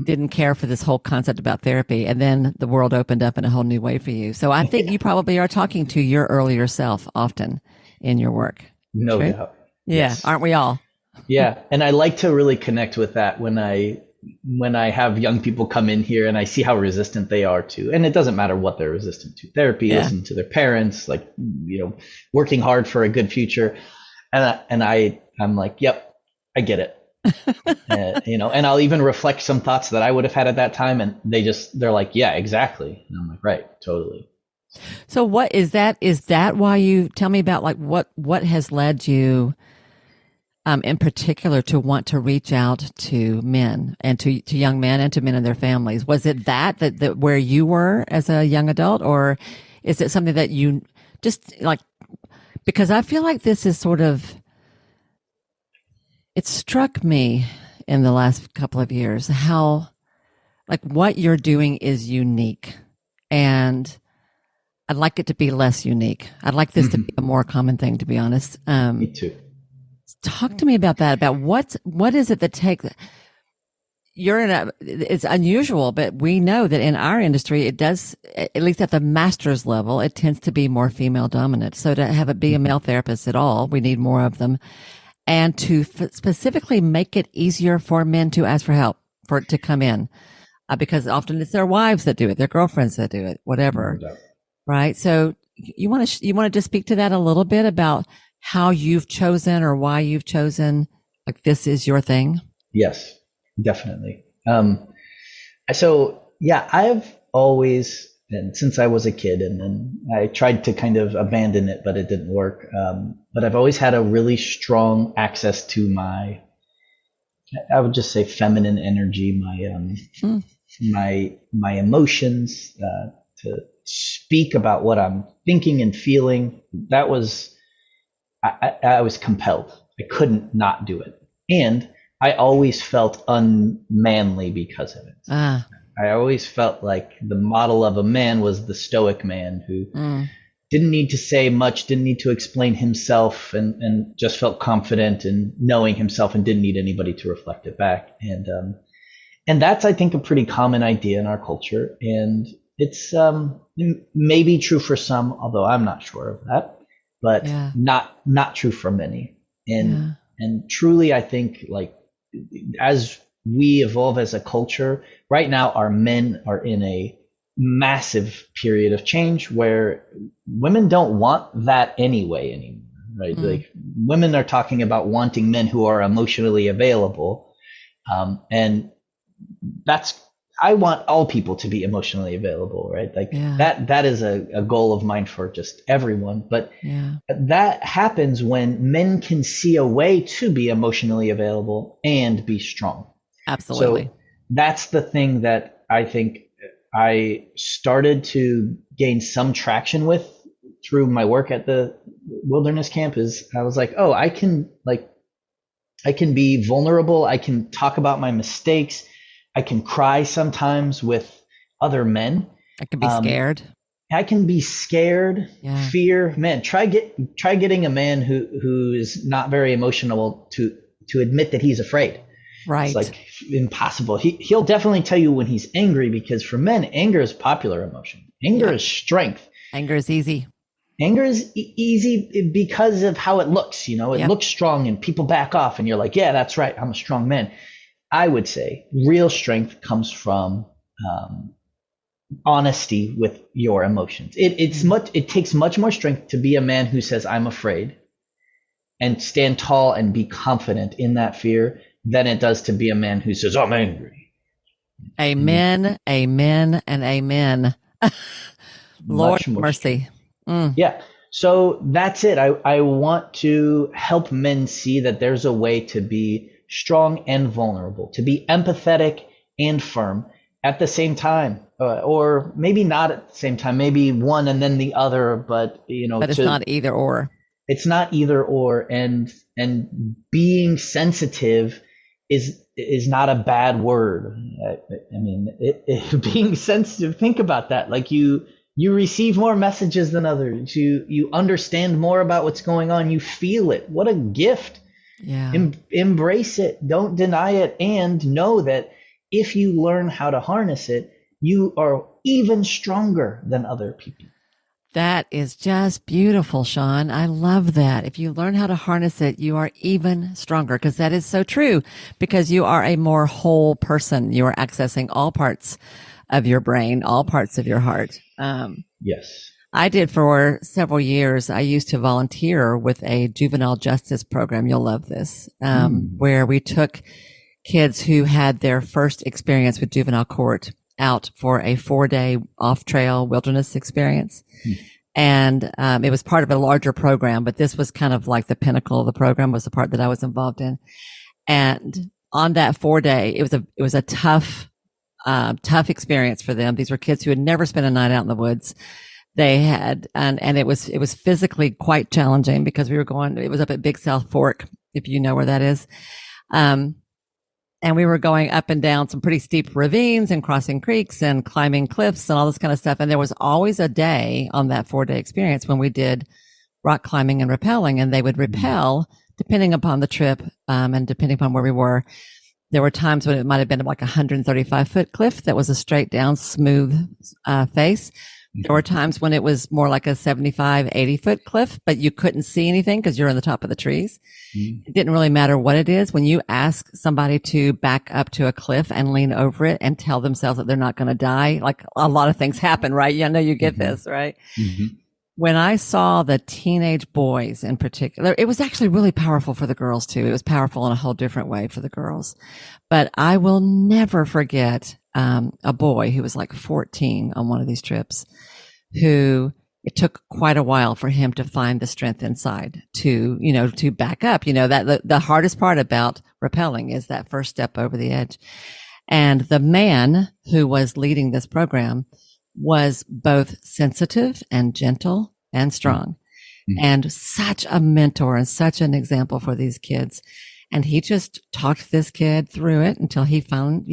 didn't care for this whole concept about therapy, and then the world opened up in a whole new way for you. So I think you probably are talking to your earlier self often in your work. No doubt. Yeah, yes. Aren't we all? Yeah. And I like to really connect with that when I have young people come in here and I see how resistant they are to, and it doesn't matter what they're resistant to, therapy, listen to their parents, working hard for a good future. And I'm like, yep, I get it. And I'll even reflect some thoughts that I would have had at that time. And they're like, yeah, exactly. And I'm like, right, totally. So what is that? Is that why you tell me about what has led you in particular to want to reach out to men and to young men and to men and their families? Was it that where you were as a young adult, or is it something that you just because I feel like this is it struck me in the last couple of years how what you're doing is unique, and I'd like it to be less unique. I'd like this to be a more common thing, to be honest. Me too. Talk to me about that, about what is it that it's unusual, but we know that in our industry, it does, at least at the master's level, it tends to be more female dominant. So to have it be a male therapist at all, we need more of them. And to specifically make it easier for men to ask for help, for it to come in, because often it's their wives that do it, their girlfriends that do it, whatever. No doubt. Right. So you want to just speak to that a little bit about how you've chosen or why you've chosen, this is your thing? Yes, definitely. So yeah, I've always, and since I was a kid, and then I tried to kind of abandon it, but it didn't work. But I've always had a really strong access to I would just say feminine energy, my emotions, to speak about what I'm thinking and feeling. That was, I was compelled. I couldn't not do it. And I always felt unmanly because of it. I always felt like the model of a man was the stoic man who didn't need to say much, didn't need to explain himself, and just felt confident in knowing himself and didn't need anybody to reflect it back. And that's, I think, a pretty common idea in our culture. And it's maybe true for some, although I'm not sure of that. But not true for many. And truly, I think as we evolve as a culture, right now our men are in a massive period of change where women don't want that anyway anymore, right? Women are talking about wanting men who are emotionally available. And that's I want all people to be emotionally available, right? Like Yeah. that is a goal of mine for just everyone. But Yeah. that happens when men can see a way to be emotionally available and be strong. Absolutely. So that's the thing that I think I started to gain some traction with through my work at the wilderness camp. Is I was like, oh, I can be vulnerable. I can talk about my mistakes. I can cry sometimes with other men. I can be Um, scared. I can be scared, Yeah. fear. Man, try getting a man who is not very emotional to admit that he's afraid. It's Right. like impossible. He'll definitely tell you when he's angry, because for men, anger is popular emotion. Anger Yep. is strength. Anger is easy. Anger is easy because of how it looks. It Yep. looks strong and people back off and you're like, yeah, that's right. I'm a strong man. I would say real strength comes from honesty with your emotions. It takes much more strength to be a man who says, I'm afraid, and stand tall and be confident in that fear, than it does to be a man who says, I'm angry. Amen, amen, and amen. Lord Much more strength. mercy. Mm. Yeah. So that's it. I want to help men see that there's a way to be strong and vulnerable, to be empathetic and firm at the same time, or maybe not at the same time, maybe one and then the other, but But it's not either or. it's not either or. And being sensitive is not a bad word. I mean, being sensitive, think about that. Like you receive more messages than others. You understand more about what's going on. You feel it. What a gift. Yeah. Embrace it. Don't deny it. And know that if you learn how to harness it, you are even stronger than other people. That is just beautiful, Shawn. I love that. If you learn how to harness it, you are even stronger, because that is so true, because you are a more whole person. You are accessing all parts of your brain, all parts of your heart. Yes. I did for several years. I used to volunteer with a juvenile justice program. You'll love this, where we took kids who had their first experience with juvenile court out for a 4-day off-trail wilderness experience. And it was part of a larger program, but this was kind of like the pinnacle of the program, was the part that I was involved in. And on that 4-day, it was a tough experience for them. These were kids who had never spent a night out in the woods. They had, and it was physically quite challenging, because it was up at Big South Fork, if you know where that is. And we were going up and down some pretty steep ravines and crossing creeks and climbing cliffs and all this kind of stuff. And there was always a day on that 4-day experience when we did rock climbing and rappelling, and they would rappel depending upon the trip, and depending upon where we were. There were times when it might have been like a 135-foot cliff that was a straight down, smooth face. There were times when it was more like a 75, 80-foot cliff, but you couldn't see anything because you're on the top of the trees. It didn't really matter what it is. When you ask somebody to back up to a cliff and lean over it and tell themselves that they're not going to die, like a lot of things happen, right? I know you get this, right? When I saw the teenage boys in particular, it was actually really powerful for the girls too. It was powerful in a whole different way for the girls. But I will never forget a boy who was like 14 on one of these trips, who it took quite a while for him to find the strength inside to back up. That the hardest part about rappelling is that first step over the edge. And the man who was leading this program was both sensitive and gentle and strong, and such a mentor and such an example for these kids. And he just talked this kid through it until he found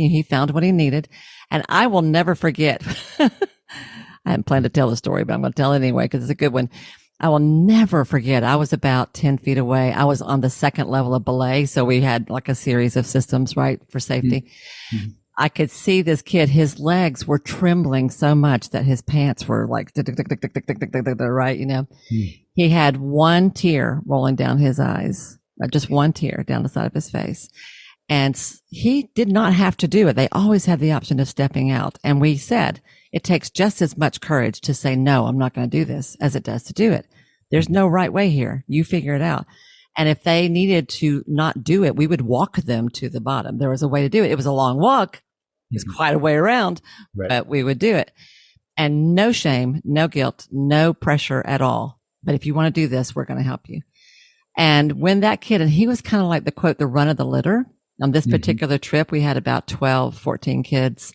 what he needed. And I will never forget. I hadn't planned to tell the story, but I'm going to tell it anyway, because it's a good one. I will never forget. I was about 10 feet away. I was on the second level of belay. So we had like a series of systems, right, for safety. I could see this kid, his legs were trembling so much that his pants were like, right? He had one tear rolling down his eyes, just one tear down the side of his face. And he did not have to do it. They always had the option of stepping out. And we said, it takes just as much courage to say, no, I'm not going to do this, as it does to do it. There's no right way here. You figure it out. And if they needed to not do it, we would walk them to the bottom. There was a way to do it. It was a long walk, It's quite a way around, Right. but we would do it. And no shame, no guilt, no pressure at all. But if you want to do this, we're going to help you. And when that kid, and he was kind of like the quote, the run of the litter. On this particular trip, we had about 12, 14 kids.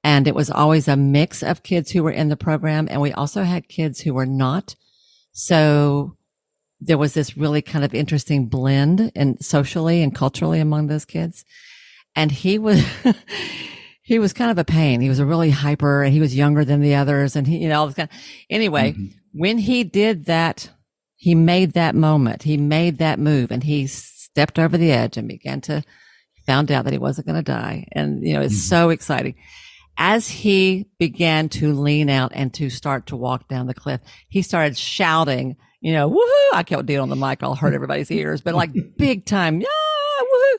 And it was always a mix of kids who were in the program. And we also had kids who were not. So there was this really kind of interesting blend and socially and culturally among those kids. And he was, he was kind of a pain. He was a really hyper, and he was younger than the others. And he, all this kind of, anyway, when he did that, he made that moment, he made that move, and he stepped over the edge and found out that he wasn't going to die. And, it's so exciting. As he began to lean out and to start to walk down the cliff, he started shouting, woohoo. I can't do it on the mic. I'll hurt everybody's ears, but like big time. Yeah, woohoo.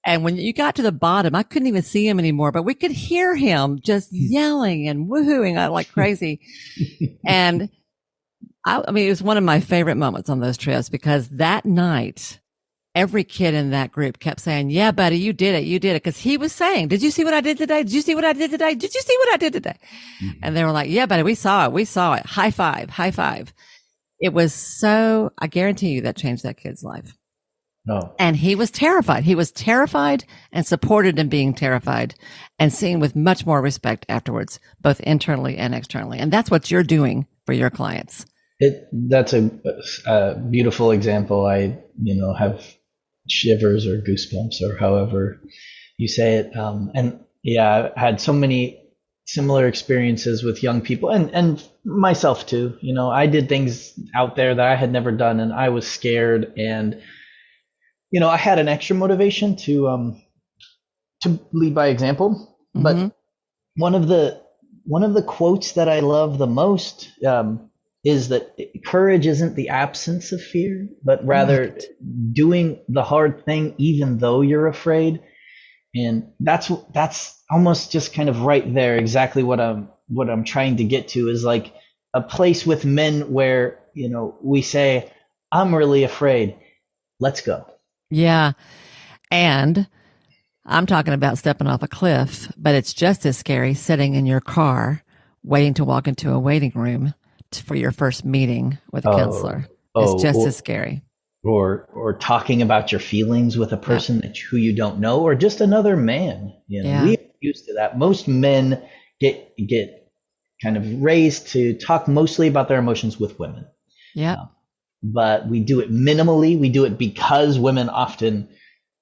And when you got to the bottom, I couldn't even see him anymore, but we could hear him just yelling and woohooing like crazy. And I mean, it was one of my favorite moments on those trips, because that night, every kid in that group kept saying, yeah, buddy, you did it. You did it. Cause he was saying, did you see what I did today? Did you see what I did today? Did you see what I did today? And they were like, yeah, buddy, we saw it. We saw it. High five, high five. It was I guarantee you that changed that kid's life. Oh. And he was terrified. He was terrified and supported in being terrified, and seen with much more respect afterwards, both internally and externally. And that's what you're doing for your clients. That's a beautiful example. I, have shivers or goosebumps or however you say it. And yeah, I had so many similar experiences with young people and myself too. I did things out there that I had never done, and I was scared, and I had an extra motivation to lead by example. But one of the quotes that I love the most is that courage isn't the absence of fear, but rather doing the hard thing even though you're afraid. And that's almost just kind of right there, exactly what I'm trying to get to, is like a place with men where we say, I'm really afraid. Let's go. Yeah. And I'm talking about stepping off a cliff, but it's just as scary sitting in your car waiting to walk into a waiting room for your first meeting with a counselor. It's just as scary. Or talking about your feelings with a person who you don't know, or just another man. We are used to that. Most men get kind of raised to talk mostly about their emotions with women. Yeah. But we do it minimally. We do it because women often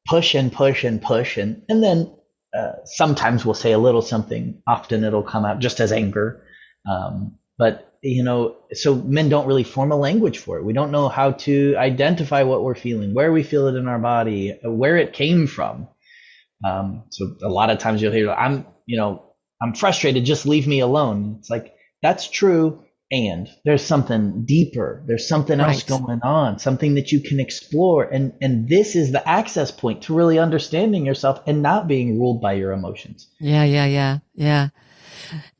push and push and push. And then sometimes we'll say a little something. Often it'll come out just as anger. But, so men don't really form a language for it. We don't know how to identify what we're feeling, where we feel it in our body, where it came from. So a lot of times you'll hear, I'm frustrated, just leave me alone. It's like, that's true. And there's something deeper. There's something else going on, something that you can explore. And this is the access point to really understanding yourself and not being ruled by your emotions. Yeah.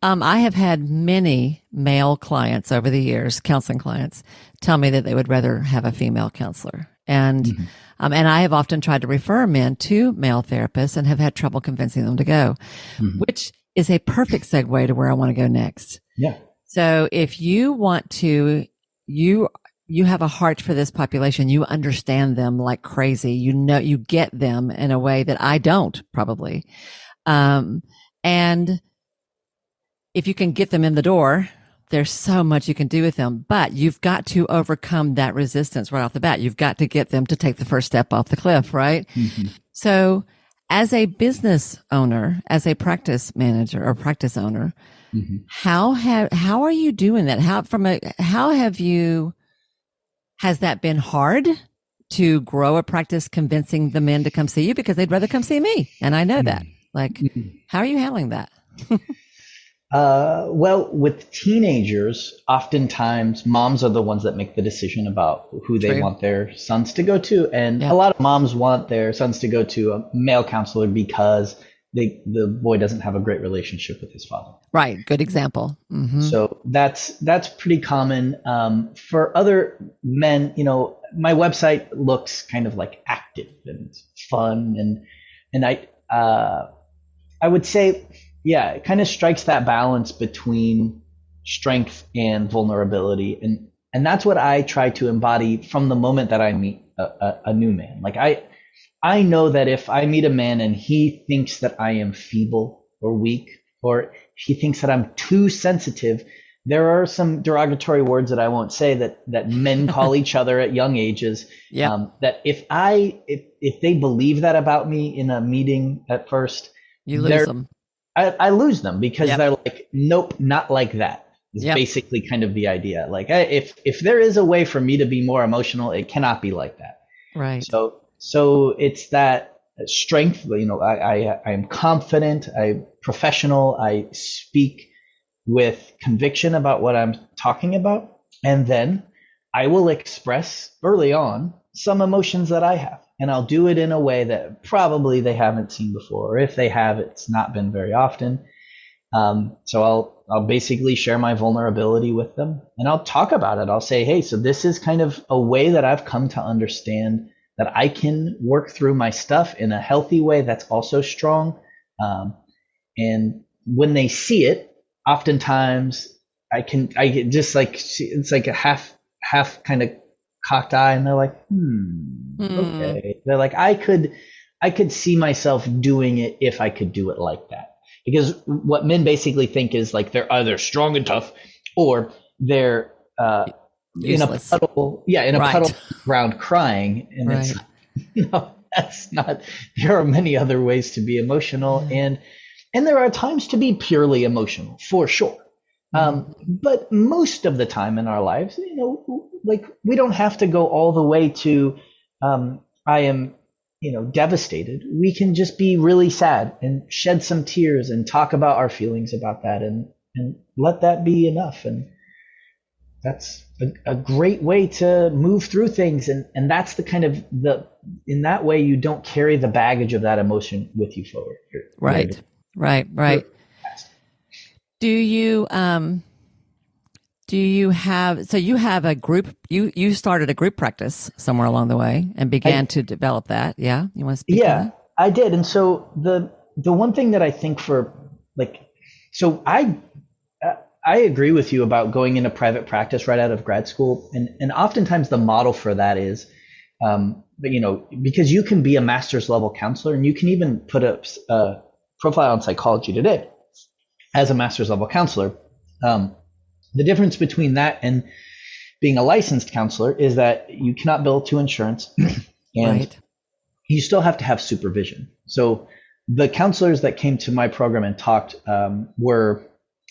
I have had many male clients over the years, counseling clients, tell me that they would rather have a female counselor. And, and I have often tried to refer men to male therapists and have had trouble convincing them to go, which is a perfect segue to where I want to go next. Yeah. So if you want to, you have a heart for this population, you understand them like crazy, you get them in a way that I don't probably. And if you can get them in the door, there's so much you can do with them, but you've got to overcome that resistance right off the bat. You've got to get them to take the first step off the cliff, right? So as a business owner, as a practice manager or practice owner, how are you doing that? Has that been hard to grow a practice convincing the men to come see you because they'd rather come see me? And I know that. How are you handling that? Well, with teenagers, oftentimes moms are the ones that make the decision about who they want their sons to go to. And a lot of moms want their sons to go to a male counselor because the boy doesn't have a great relationship with his father. Right. Good example. So that's pretty common. For other men, my website looks kind of like active and fun. And I would say, yeah, it kind of strikes that balance between strength and vulnerability. And that's what I try to embody from the moment that I meet a new man. Like I know that if I meet a man and he thinks that I am feeble or weak, or he thinks that I'm too sensitive, there are some derogatory words that I won't say that men call each other at young ages. Yep. That if they believe that about me in a meeting at first, You lose them. I lose them because Yep. they're like, nope, not like that. Is Yep. basically kind of the idea. Like if there is a way for me to be more emotional, it cannot be like that. Right. So it's that strength. You know, I am confident. I'm professional. I speak with conviction about what I'm talking about, and then I will express early on some emotions that I have, and I'll do it in a way that probably they haven't seen before, or if they have, it's not been very often. So I'll basically share my vulnerability with them, and I'll talk about it. I'll say, hey, so this is kind of a way that I've come to understand that I can work through my stuff in a healthy way that's also strong. And when they see it, oftentimes I get just like, it's like a half kind of cocked eye, and they're like, okay. They're like, I could see myself doing it if I could do it like that. Because what men basically think is like they're either strong and tough, or they're Useless. in a puddle, Right. puddle ground crying, and Right. it's no, that's not. There are many other ways to be emotional, and there are times to be purely emotional for sure. But most of the time in our lives, you know, like we don't have to go all the way to I am, you know, devastated. We can just be really sad and shed some tears and talk about our feelings about that, and let that be enough. And that's a great way to move through things. And that's the kind of in that way, you don't carry the baggage of that emotion with you forward. Right. Do you have, so you have a group, you started a group practice somewhere along the way and began to develop that. Yeah. You want to speak to that? I did. And so the one thing that I think so I agree with you about going into private practice right out of grad school. And oftentimes the model for that is, you know, because you can be a master's level counselor, and you can even put a profile on Psychology Today as a master's level counselor. The difference between that and being a licensed counselor is that you cannot bill to insurance, and you still have to have supervision. So the counselors that came to my program and talked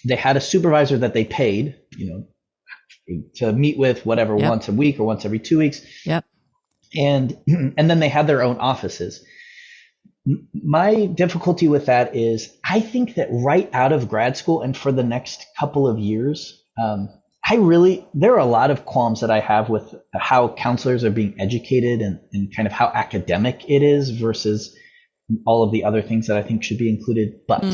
they had a supervisor that they paid, you know, to meet with whatever once a week or once every 2 weeks. Yep. And then they had their own offices. My difficulty with that is I think that right out of grad school and for the next couple of years, there are a lot of qualms that I have with how counselors are being educated and kind of how academic it is versus all of the other things that I think should be included. But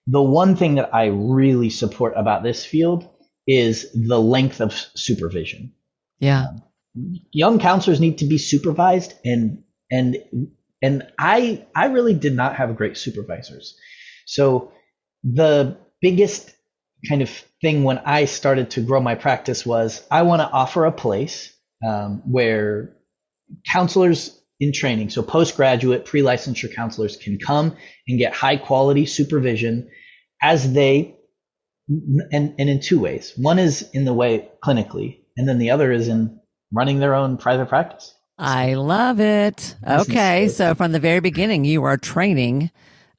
the one thing that I really support about this field is the length of supervision. Yeah. Young counselors need to be supervised, and I really did not have great supervisors. So the biggest kind of thing when I started to grow my practice was I want to offer a place where counselors in training, so postgraduate, pre-licensure counselors, can come and get high quality supervision as they, and in two ways. One is in the way clinically, and then the other is in running their own private practice. I love it. Okay. So from the very beginning, you are training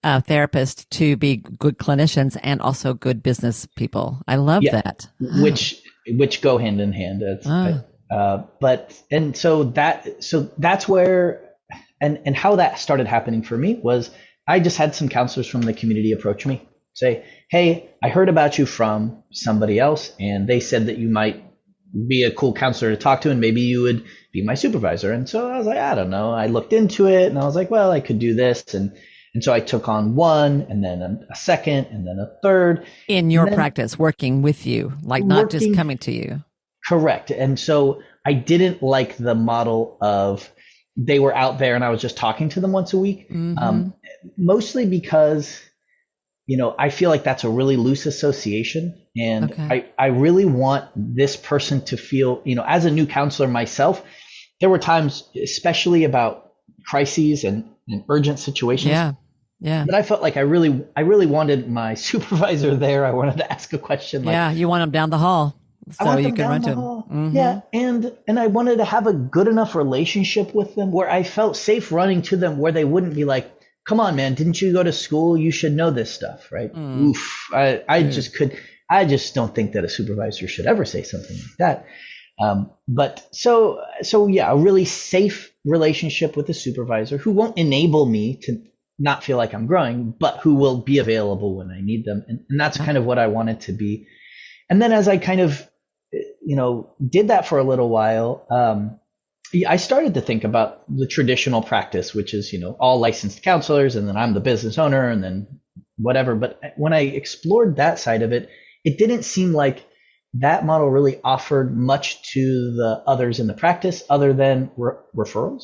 therapists to be good clinicians and also good business people. I love that. Which go hand in hand. So that's where, and how that started happening for me was I just had some counselors from the community approach me, say, hey, I heard about you from somebody else, and they said that you might be a cool counselor to talk to, and maybe you would be my supervisor. And so I was like, I don't know. I looked into it, and I was like, well, I could do this. And so I took on one, and then a second, and then a third. In your practice, working with you, like not just coming to you. Correct. And so I didn't like the model of they were out there and I was just talking to them once a week, mostly because I feel like that's a really loose association. And Okay. I really want this person to feel, as a new counselor myself, there were times, especially about crises and urgent situations, Yeah. Yeah. that I felt like I really wanted my supervisor there. I wanted to ask a question like, Yeah. You want them down the hall I so want you them can down run the to them. hall. Mm-hmm. Yeah, and I wanted to have a good enough relationship with them where I felt safe running to them, where they wouldn't be like, "Come on, man, didn't you go to school? You should know this stuff, right?" Mm. Oof, I just don't think that a supervisor should ever say something like that. But so yeah, a really safe relationship with a supervisor who won't enable me to not feel like I'm growing, but who will be available when I need them, and that's kind of what I wanted to be. And then as I kind of did that for a little while, I started to think about the traditional practice, which is, all licensed counselors, and then I'm the business owner, and then whatever. But when I explored that side of it, it didn't seem like that model really offered much to the others in the practice other than referrals.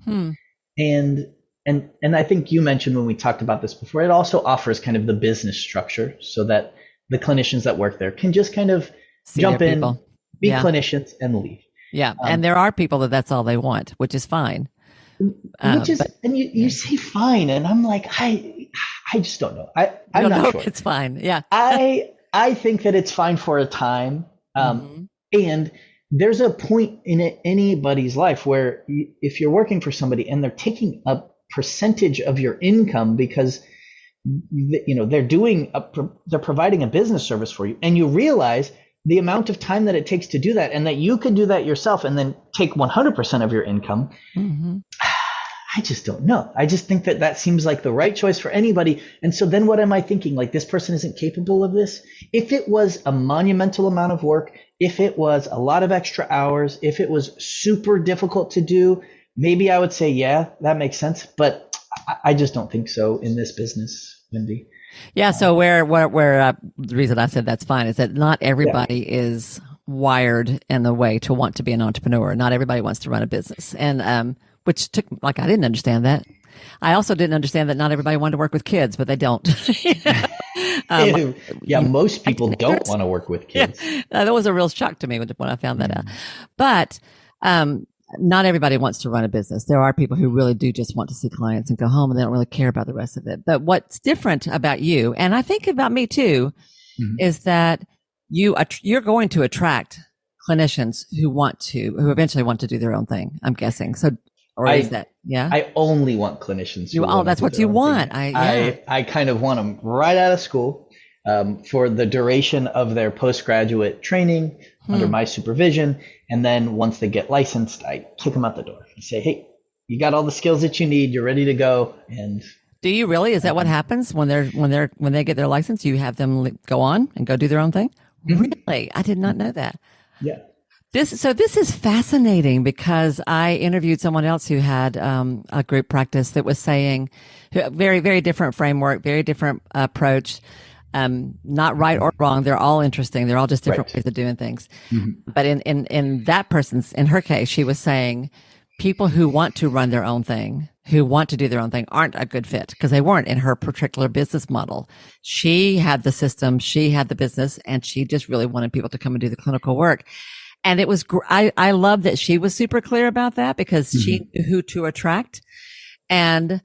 Hmm. And and I think you mentioned when we talked about this before, it also offers kind of the business structure so that the clinicians that work there can just kind of See their jump in, people. be Yeah. clinicians, and leave. Yeah. And Um, there are people that's all they want, which is fine. which is, But and you yeah, say fine, and I'm like, I just don't know. you I'm don't not know if sure. it's fine. Yeah. I think that it's fine for a time, Hmm. and there's a point in anybody's life where if you're working for somebody and they're taking a percentage of your income because they're providing a business service for you, and you realize the amount of time that it takes to do that, and that you could do that yourself and then take 100% of your income. Hmm. I just don't know. I just think that that seems like the right choice for anybody. And so then what am I thinking? Like, this person isn't capable of this? If it was a monumental amount of work, if it was a lot of extra hours, if it was super difficult to do, maybe I would say, yeah, that makes sense. But I just don't think so in this business, Wendy. Yeah. So the reason I said that's fine is that not Yeah. everybody is wired in the way to want to be an entrepreneur. Not everybody wants to run a business. And, which took, like, I didn't understand that. I also didn't understand that not everybody wanted to work with kids, but they don't. um, Yeah, you most people don't want to work with yeah, kids. that was a real shock to me when I found that out. Mm. But not everybody wants to run a business. There are people who really do just want to see clients and go home, and they don't really care about the rest of it. But what's different about you, and I think about me too, Mhm. is that you're going to attract clinicians who eventually want to do their own thing. I'm guessing. So, or is I that yeah? I only want clinicians who want to That's do what their you own thing. want. Yeah. I kind of want them right out of school, for the duration of their postgraduate training under Hmm. my supervision. And then once they get licensed, I kick them out the door and say, hey, you got all the skills that you need. You're ready to go. And Do you really? Is that what happens when they get their license? You have them go on and go do their own thing? Mhm. Really? I did not know that. Yeah. This is fascinating because I interviewed someone else who had a group practice that was saying very, very different framework, very different approach. Not right or wrong. They're all interesting. They're all just different Right. ways of doing things. Mhm. But in her case, she was saying people who want to run their own thing, who want to do their own thing, aren't a good fit because they weren't in her particular business model. She had the system, she had the business, and she just really wanted people to come and do the clinical work. And it was, I love that she was super clear about that because she Mhm. knew who to attract. And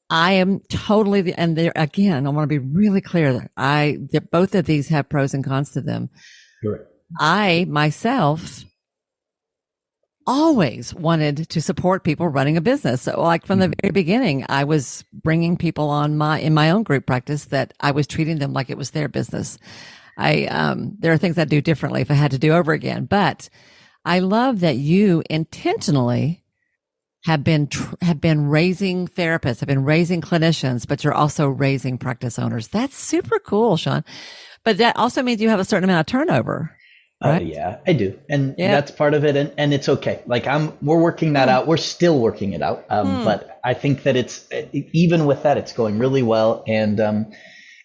I am totally, and there again, I want to be really clear that both of these have pros and cons to them. Correct. I myself always wanted to support people running a business. So like from the very beginning, I was bringing people in my own group practice that I was treating them like it was their business. There are things I'd do differently if I had to do over again, but I love that you intentionally have been raising therapists, have been raising clinicians, but you're also raising practice owners. That's super cool, Shawn. But that also means you have a certain amount of turnover, right? Yeah, I do. And Yeah. that's part of it. And it's okay. Like we're working that out. We're still working it out. But I think that even with that, it's going really well. And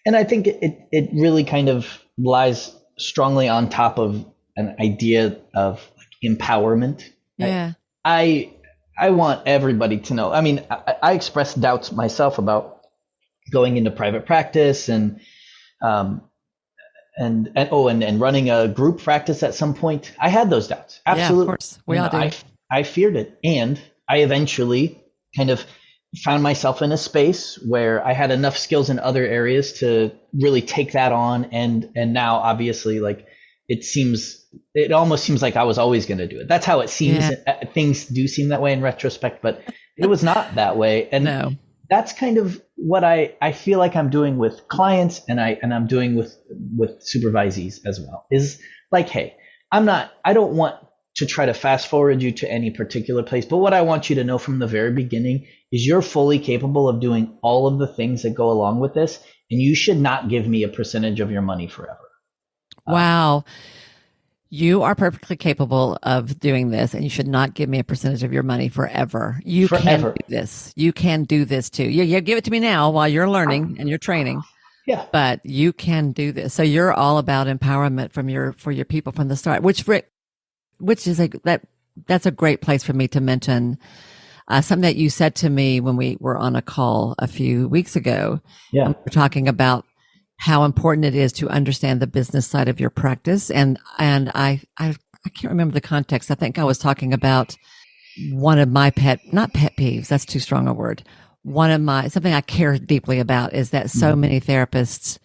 I think it really kind of lies strongly on top of an idea of like empowerment. Yeah. I want everybody to know. I mean, I express doubts myself about going into private practice um, and running a group practice at some point, I had those doubts. Yeah, of Absolutely. course. We all do. I feared it. And I eventually kind of found myself in a space where I had enough skills in other areas to really take that on. And now obviously, like, it almost seems like I was always going to do it. That's how it seems. Yeah. Things do seem that way in retrospect, but it was not that way. And no. That's kind of what I feel like I'm doing with clients, and I'm doing with supervisees as well, is like, hey, I don't want to try to fast forward you to any particular place, but what I want you to know from the very beginning is you're fully capable of doing all of the things that go along with this, and you should not give me a percentage of your money forever. Wow. You are perfectly capable of doing this, and you should not give me a percentage of your money forever. You can do this. You can do this too. You give it to me now while you're learning and you're training. Yeah. But you can do this. So you're all about empowerment for your people from the start, which is that's a great place for me to mention something that you said to me when we were on a call a few weeks ago. Yeah. We were talking about how important it is to understand the business side of your practice. And I can't remember the context. I think I was talking about one of my not pet peeves. That's too strong a word. Something I care deeply about is that so many therapists,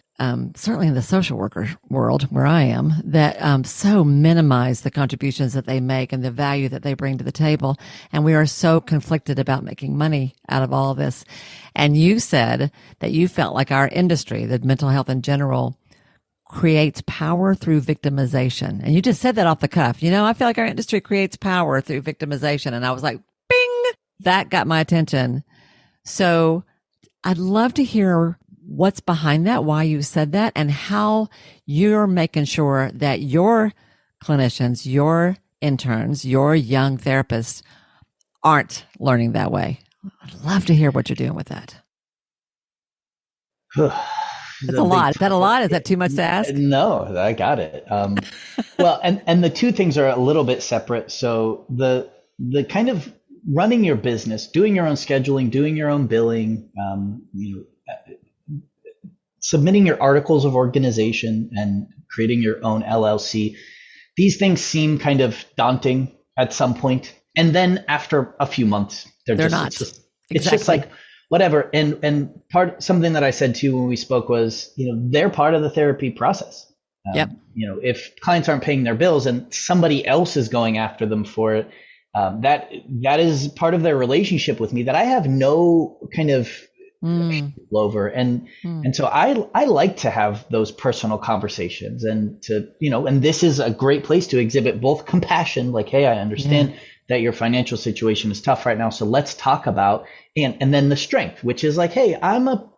certainly in the social worker world where I am, that so minimize the contributions that they make and the value that they bring to the table. And we are so conflicted about making money out of all of this. And you said that you felt like our industry, the mental health in general, creates power through victimization. And you just said that off the cuff. I feel like our industry creates power through victimization. And I was like, bing, that got my attention. So I'd love to hear what's behind that, why you said that, and how you're making sure that your clinicians, your interns, your young therapists aren't learning that way. I'd love to hear what you're doing with that. That's a lot. Is that a lot? Is that too much to ask? No, I got it. Well, and the two things are a little bit separate. So the kind of running your business, doing your own scheduling, doing your own billing, submitting your articles of organization and creating your own LLC. These things seem kind of daunting at some point. And then after a few months, they're not. It's just like, whatever. And something that I said to you when we spoke was, they're part of the therapy process. Yep. If clients aren't paying their bills and somebody else is going after them for it, that is part of their relationship with me that I have no kind of over. And so I like to have those personal conversations and and this is a great place to exhibit both compassion, like, hey, I understand that your financial situation is tough right now. So let's talk about, and then the strength, which is like, hey, I'm a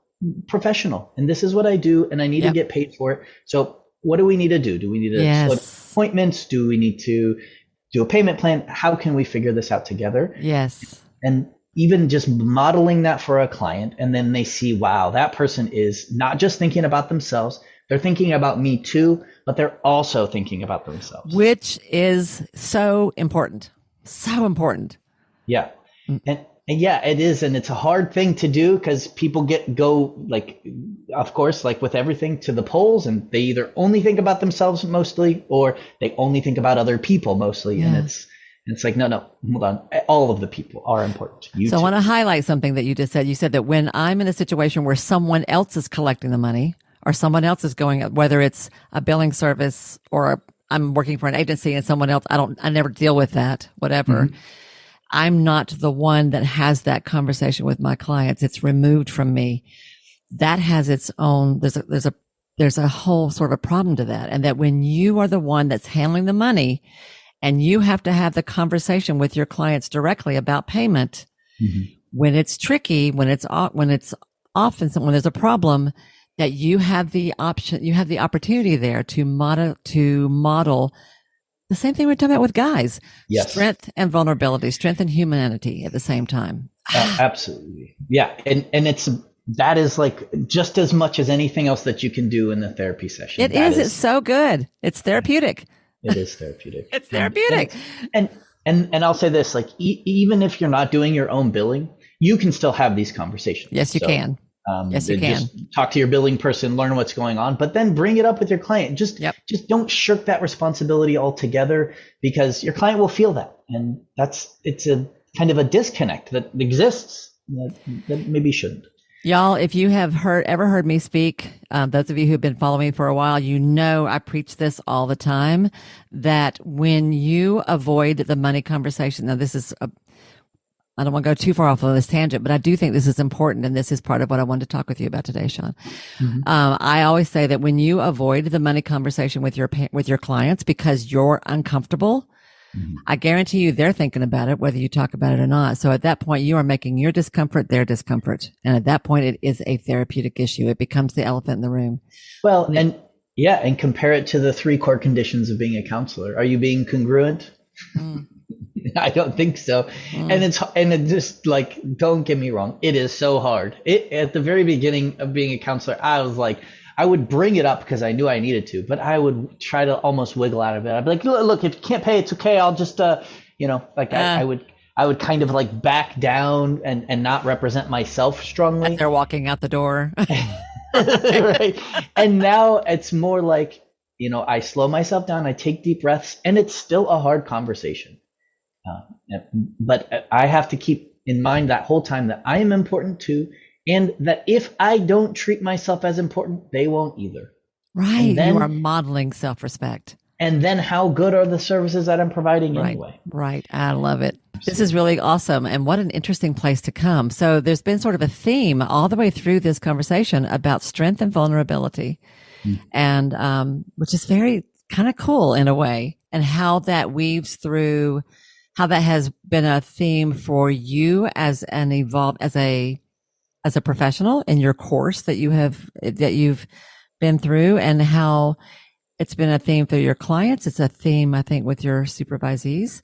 professional and this is what I do and I need to get paid for it. So what do we need to do? Do we need to split appointments? Do we need to do a payment plan? How can we figure this out together? Yes. And even just modeling that for a client, and then they see, wow, that person is not just thinking about themselves, they're thinking about me too, but they're also thinking about themselves. Which is so important. So important. Yeah. And yeah, it is. And it's a hard thing to do because people go like, of course, like with everything, to the polls, and they either only think about themselves mostly, or they only think about other people mostly. Yeah. And it's like, no, hold on. All of the people are important. So I want to highlight something that you just said. You said that when I'm in a situation where someone else is collecting the money or someone else is going, whether it's a billing service or I'm working for an agency and someone else, I never deal with that, whatever. Mm-hmm. I'm not the one that has that conversation with my clients. It's removed from me. That has its own, there's a whole sort of a problem to that. And that when you are the one that's handling the money and you have to have the conversation with your clients directly about payment, when it's tricky, when it's often when there's a problem, that you have the option, you have the opportunity there to model the same thing we're talking about with guys. Yes. Strength and vulnerability, strength and humanity at the same time. Absolutely. Yeah. And that is like just as much as anything else that you can do in the therapy session. It's so good. It's therapeutic. It is therapeutic. It's therapeutic. And I'll say this, like, even if you're not doing your own billing, you can still have these conversations. Yes, you can. Yes, you can. Just talk to your billing person, learn what's going on, but then bring it up with your client. Just don't shirk that responsibility altogether, because your client will feel that. And it's a kind of a disconnect that exists that maybe shouldn't. Y'all, if you have ever heard me speak, those of you who've been following me for a while, you know I preach this all the time, that when you avoid the money conversation, now this is I don't want to go too far off on this tangent, but I do think this is important, and this is part of what I wanted to talk with you about today, Shawn. Mm-hmm. I always say that when you avoid the money conversation with your clients because you're uncomfortable, mm-hmm. I guarantee you they're thinking about it, whether you talk about it or not. So at that point, you are making your discomfort their discomfort. And at that point, it is a therapeutic issue. It becomes the elephant in the room. Well, and compare it to the 3 core conditions of being a counselor. Are you being congruent? Mm. I don't think so. Mm. And it just, like, don't get me wrong, it is so hard. At the very beginning of being a counselor, I was like, I would bring it up because I knew I needed to, but I would try to almost wiggle out of it. I'd be like, look, if you can't pay, it's okay. I'll just, I would kind of like back down and not represent myself strongly. As they're walking out the door. Right. And now it's more like, I slow myself down, I take deep breaths, and it's still a hard conversation. But I have to keep in mind that whole time that I am important too, and that if I don't treat myself as important, they won't either. Right. Then, you are modeling self-respect. And then how good are the services that I'm providing anyway? Right. I love it. This is really awesome. And what an interesting place to come. So there's been sort of a theme all the way through this conversation about strength and vulnerability, and which is very kind of cool in a way, and how that weaves through, how that has been a theme for you as a professional in your course that you've been through, and how it's been a theme for your clients. It's a theme, I think, with your supervisees.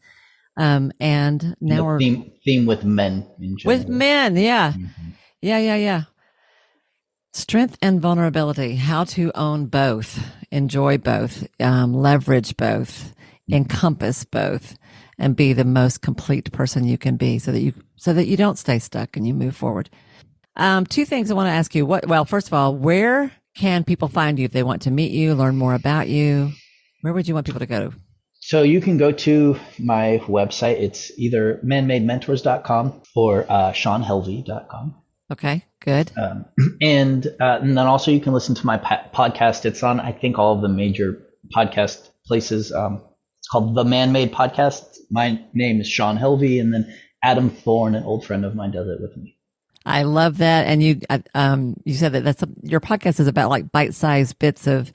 And now we're theme with men in general. With men. Yeah. Mm-hmm. Yeah. Strength and vulnerability, how to own both, enjoy both, leverage both, encompass both, and be the most complete person you can be, so that you don't stay stuck and you move forward. 2 things I want to ask you. First of all, where can people find you if they want to meet you, learn more about you? Where would you want people to go? So you can go to my website. It's either manmadementors.com or ShawnHelvey.com. Okay, good. And then also you can listen to my podcast. It's on, I think, all of the major podcast places. It's called The Man-Made Podcast. My name is Shawn Helvey, and then Adam Thorne, an old friend of mine, does it with me. I love that. And you said that your podcast is about like bite-sized bits of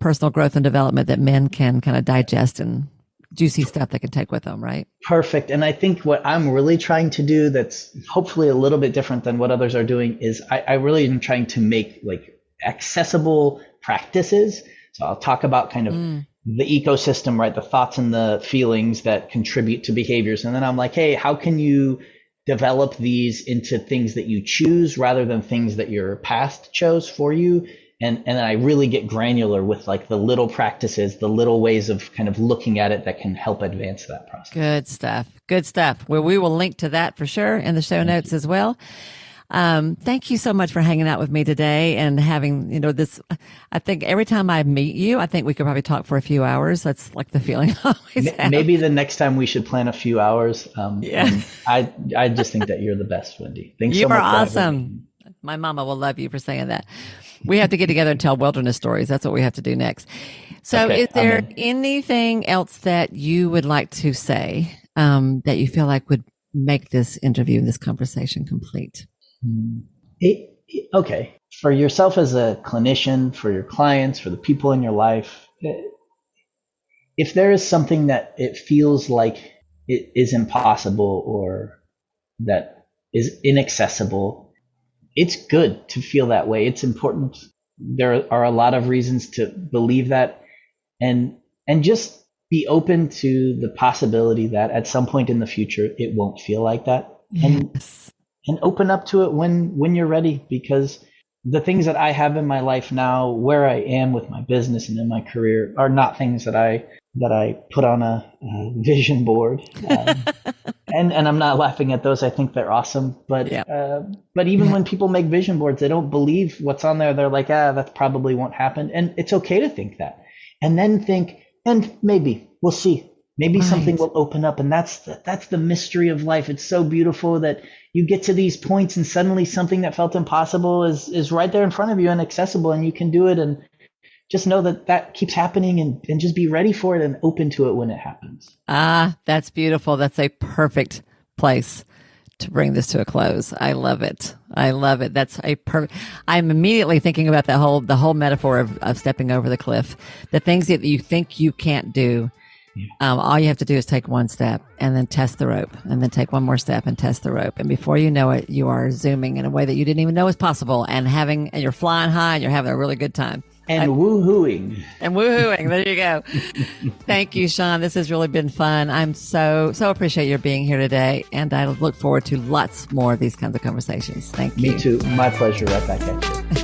personal growth and development that men can kind of digest, and juicy stuff they can take with them, right? Perfect. And I think what I'm really trying to do that's hopefully a little bit different than what others are doing is I really am trying to make like accessible practices. So I'll talk about kind of the ecosystem, right? The thoughts and the feelings that contribute to behaviors. And then I'm like, hey, how can you develop these into things that you choose rather than things that your past chose for you? And then I really get granular with like the little practices, the little ways of kind of looking at it that can help advance that process. Good stuff. Well, we will link to that for sure in the show notes as well. Thank you so much for hanging out with me today and having, this. I think every time I meet you, I think we could probably talk for a few hours. That's like the feeling I always have. Maybe the next time we should plan a few hours. Yeah. I just think that you're the best, Wendy. Thanks so much. You are awesome. My mama will love you for saying that. We have to get together and tell wilderness stories. That's what we have to do next. So is there anything else that you would like to say that you feel like would make this interview, this conversation complete? Okay. For yourself as a clinician, for your clients, for the people in your life, if there is something that it feels like it is impossible or that is inaccessible, it's good to feel that way. It's important. There are a lot of reasons to believe that, and just be open to the possibility that at some point in the future, it won't feel like that. Yes. And open up to it when you're ready, because the things that I have in my life now, where I am with my business and in my career, are not things that I put on a vision board. and I'm not laughing at those. I think they're awesome. But but even when people make vision boards, they don't believe what's on there. They're like, that probably won't happen. And it's okay to think that. And then think, and maybe we'll see. Maybe something will open up. And that's the mystery of life. It's so beautiful that you get to these points and suddenly something that felt impossible is right there in front of you and accessible, and you can do it. And just know that keeps happening, and just be ready for it and open to it when it happens. That's beautiful. That's a perfect place to bring this to a close. I love it. I love it. That's a perfect. I'm immediately thinking about the whole metaphor of stepping over the cliff. The things that you think you can't do. All you have to do is take one step and then test the rope, and then take one more step and test the rope. And before you know it, you are zooming in a way that you didn't even know was possible, and you're flying high and you're having a really good time. And woohooing. And woohooing. There you go. Thank you, Shawn. This has really been fun. I'm so appreciate your being here today. And I look forward to lots more of these kinds of conversations. Thank you. Me too. My pleasure. Right back at you.